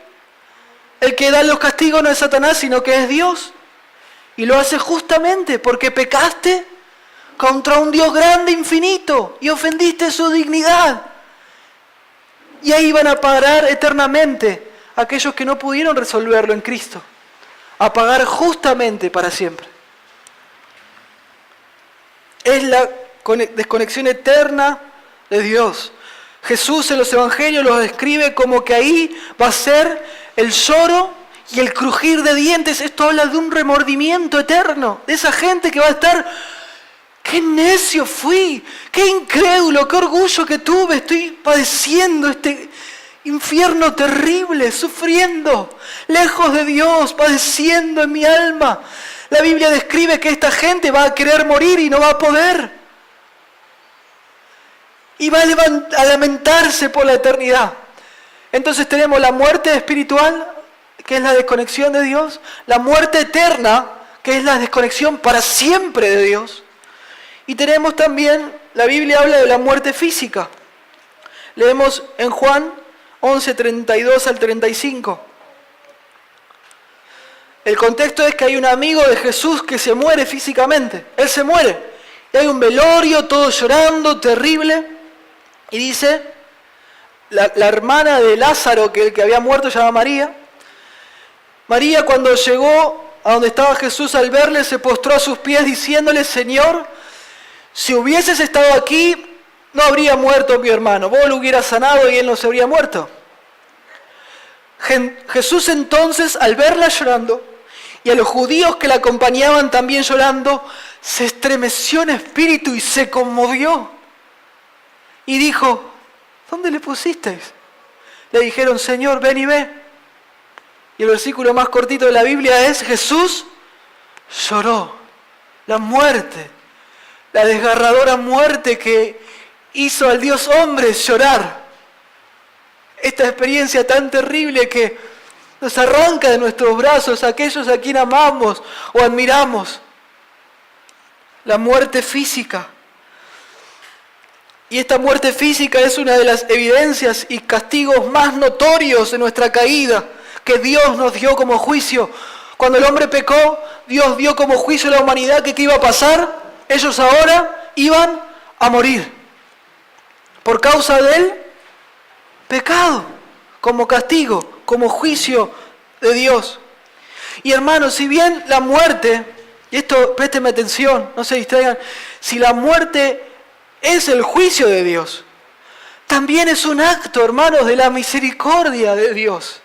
Speaker 2: El que da los castigos no es Satanás, sino que es Dios. Y lo hace justamente porque pecaste contra un Dios grande, infinito, y ofendiste su dignidad. Y ahí van a parar eternamente aquellos que no pudieron resolverlo en Cristo, a pagar justamente para siempre. Es la desconexión eterna de Dios. Jesús en los evangelios los describe como que ahí va a ser el lloro y el crujir de dientes. Esto habla de un remordimiento eterno, de esa gente que va a estar: ¡qué necio fui! ¡Qué incrédulo! ¡Qué orgullo que tuve! Estoy padeciendo este infierno terrible, sufriendo, lejos de Dios, padeciendo en mi alma. La Biblia describe que esta gente va a querer morir y no va a poder. y va a lamentarse por la eternidad. Entonces tenemos la muerte espiritual, que es la desconexión de Dios, la muerte eterna, que es la desconexión para siempre de Dios, y tenemos también, la Biblia habla de la muerte física. Leemos en Juan 11, 32 al 35. El contexto es que hay un amigo de Jesús que se muere físicamente. Él se muere. Y hay un velorio, todos llorando, terrible. Y dice, la hermana de Lázaro, que el que había muerto, se llama María. María, cuando llegó a donde estaba Jesús, al verle, se postró a sus pies diciéndole: Señor, si hubieses estado aquí, no habría muerto mi hermano. Vos lo hubieras sanado y él no se habría muerto. Jesús entonces, al verla llorando, y a los judíos que la acompañaban también llorando, se estremeció en espíritu y se conmovió. Y dijo: ¿dónde le pusisteis? Le dijeron: Señor, ven y ve. Y el versículo más cortito de la Biblia es: Jesús lloró. La muerte, la desgarradora muerte que hizo al Dios hombre llorar. Esta experiencia tan terrible que nos arranca de nuestros brazos a aquellos a quien amamos o admiramos. La muerte física. Y esta muerte física es una de las evidencias y castigos más notorios de nuestra caída, que Dios nos dio como juicio. Cuando el hombre pecó, Dios dio como juicio a la humanidad que ¿qué iba a pasar? Ellos ahora iban a morir por causa del pecado, como castigo, como juicio de Dios. Y hermanos, si bien la muerte, y esto présteme atención, no se distraigan, si la muerte es el juicio de Dios, también es un acto, hermanos, de la misericordia de Dios.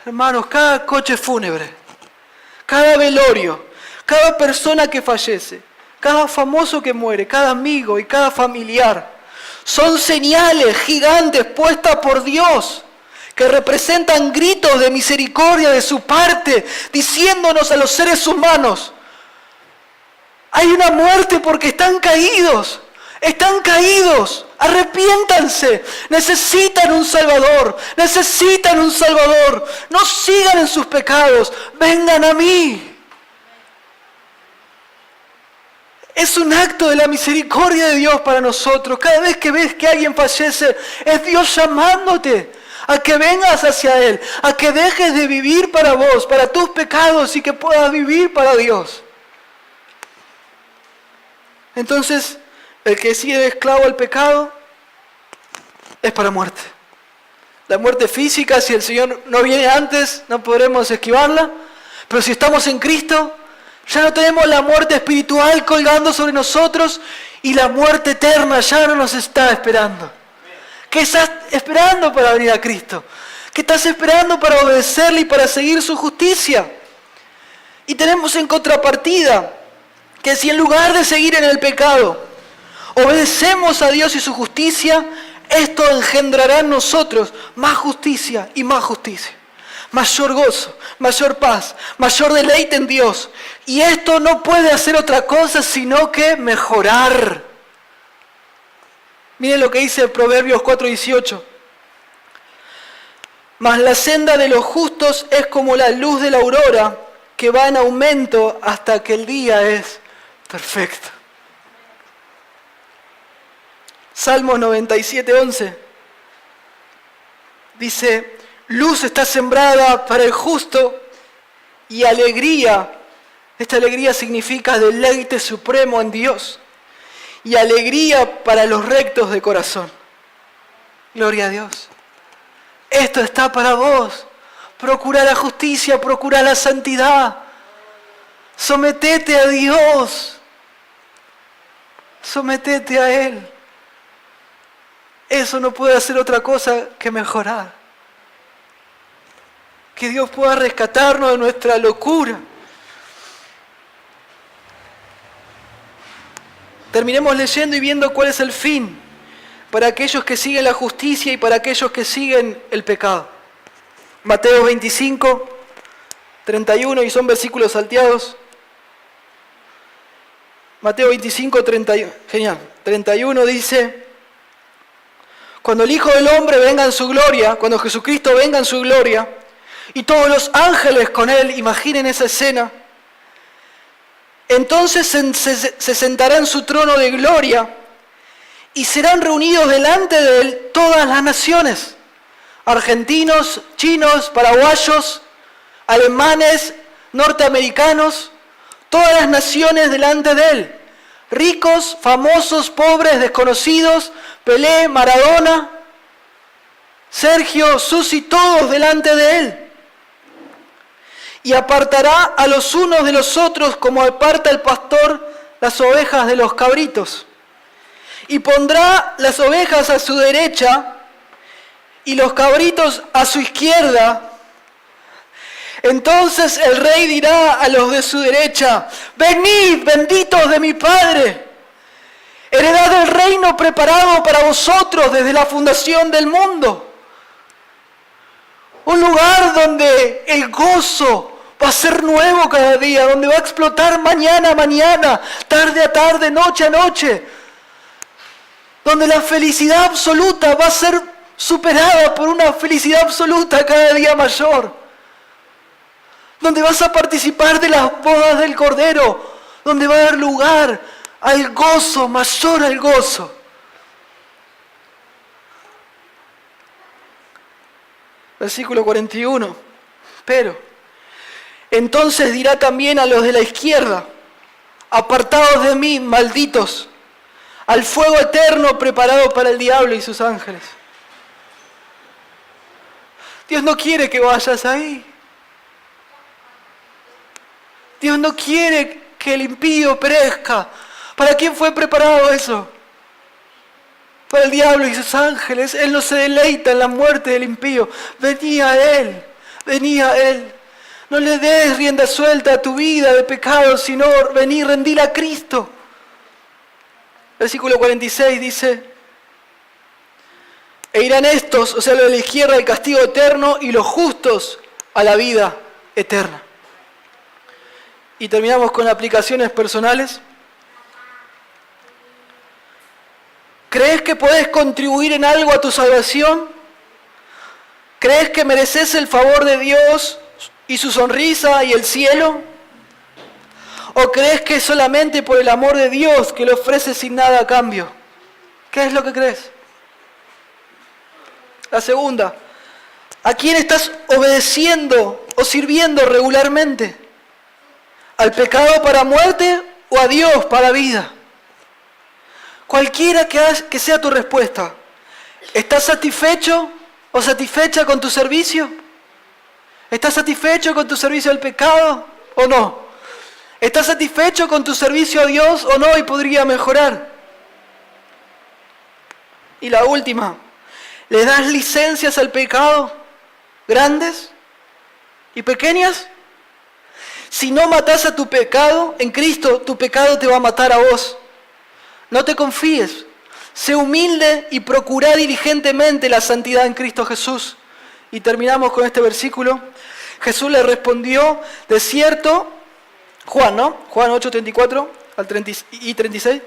Speaker 2: Hermanos, cada coche fúnebre, cada velorio, cada persona que fallece, cada famoso que muere, cada amigo y cada familiar, son señales gigantes puestas por Dios que representan gritos de misericordia de su parte, diciéndonos a los seres humanos: hay una muerte porque están caídos, arrepiéntanse, necesitan un Salvador, no sigan en sus pecados, vengan a mí. Es un acto de la misericordia de Dios para nosotros. Cada vez que ves que alguien fallece, es Dios llamándote a que vengas hacia Él, a que dejes de vivir para vos, para tus pecados, y que puedas vivir para Dios. Entonces, el que sigue esclavo al pecado es para muerte. La muerte física, si el Señor no viene antes, no podremos esquivarla. Pero si estamos en Cristo, ya no tenemos la muerte espiritual colgando sobre nosotros, y la muerte eterna ya no nos está esperando. ¿Qué estás esperando para venir a Cristo? ¿Qué estás esperando para obedecerle y para seguir su justicia? Y tenemos en contrapartida que si en lugar de seguir en el pecado, obedecemos a Dios y su justicia, esto engendrará en nosotros más justicia y más justicia. Mayor gozo, mayor paz, mayor deleite en Dios. Y esto no puede hacer otra cosa sino que mejorar. Miren lo que dice Proverbios 4:18. Mas la senda de los justos es como la luz de la aurora, que va en aumento hasta que el día es perfecto. Salmos 97:11 dice: luz está sembrada para el justo y alegría. Esta alegría significa deleite supremo en Dios. Y alegría para los rectos de corazón. Gloria a Dios. Esto está para vos. Procura la justicia, procura la santidad. Sometete a Dios. Sometete a Él. Eso no puede hacer otra cosa que mejorar. Que Dios pueda rescatarnos de nuestra locura. Terminemos leyendo y viendo cuál es el fin para aquellos que siguen la justicia y para aquellos que siguen el pecado. Mateo 25, 31, y son versículos salteados. Mateo 25, 31, genial, 31 dice: cuando el Hijo del Hombre venga en su gloria, cuando Jesucristo venga en su gloria, y todos los ángeles con Él, imaginen esa escena, entonces se sentará en su trono de gloria y serán reunidos delante de Él todas las naciones, argentinos, chinos, paraguayos, alemanes, norteamericanos, todas las naciones delante de Él, ricos, famosos, pobres, desconocidos, Pelé, Maradona, Sergio, Susi, todos delante de Él. Y apartará a los unos de los otros como aparta el pastor las ovejas de los cabritos. Y pondrá las ovejas a su derecha y los cabritos a su izquierda. Entonces el rey dirá a los de su derecha: venid, benditos de mi Padre, heredad el reino preparado para vosotros desde la fundación del mundo. Un lugar donde el gozo va a ser nuevo cada día, donde va a explotar mañana a mañana, tarde a tarde, noche a noche. Donde la felicidad absoluta va a ser superada por una felicidad absoluta cada día mayor. Donde vas a participar de las bodas del Cordero, donde va a dar lugar al gozo, mayor al gozo. Versículo 41. Pero entonces dirá también a los de la izquierda: apartados de mí, malditos, al fuego eterno preparado para el diablo y sus ángeles. Dios no quiere que vayas ahí. Dios no quiere que el impío perezca. ¿Para quién fue preparado eso? Para el diablo y sus ángeles. Él no se deleita en la muerte del impío. Vení a Él, vení a Él. No le des rienda suelta a tu vida de pecado, sino vení, rendila a Cristo. Versículo 46 dice: e irán estos, o sea, los de la izquierda, al castigo eterno, y los justos a la vida eterna. Y terminamos con aplicaciones personales. ¿Crees que podés contribuir en algo a tu salvación? ¿Crees que mereces el favor de Dios y su sonrisa y el cielo? ¿O crees que es solamente por el amor de Dios que le ofreces sin nada a cambio? ¿Qué es lo que crees? La segunda: ¿a quién estás obedeciendo o sirviendo regularmente? ¿Al pecado para muerte o a Dios para vida? Cualquiera que sea tu respuesta, ¿estás satisfecho o satisfecha con tu servicio? ¿Estás satisfecho con tu servicio al pecado o no? ¿Estás satisfecho con tu servicio a Dios o no y podría mejorar? Y la última: ¿le das licencias al pecado, grandes y pequeñas? Si no matas a tu pecado, en Cristo tu pecado te va a matar a vos. No te confíes, sé humilde y procura diligentemente la santidad en Cristo Jesús. Y terminamos con este versículo. Jesús le respondió: de cierto, Juan 8:34 y 36.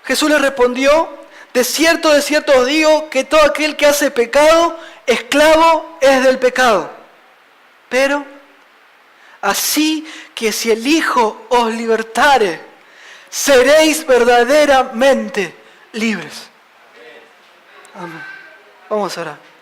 Speaker 2: Jesús le respondió: de cierto os digo que todo aquel que hace pecado, esclavo es del pecado. Pero así que si el Hijo os libertare, seréis verdaderamente libres. Amén. Vamos a orar.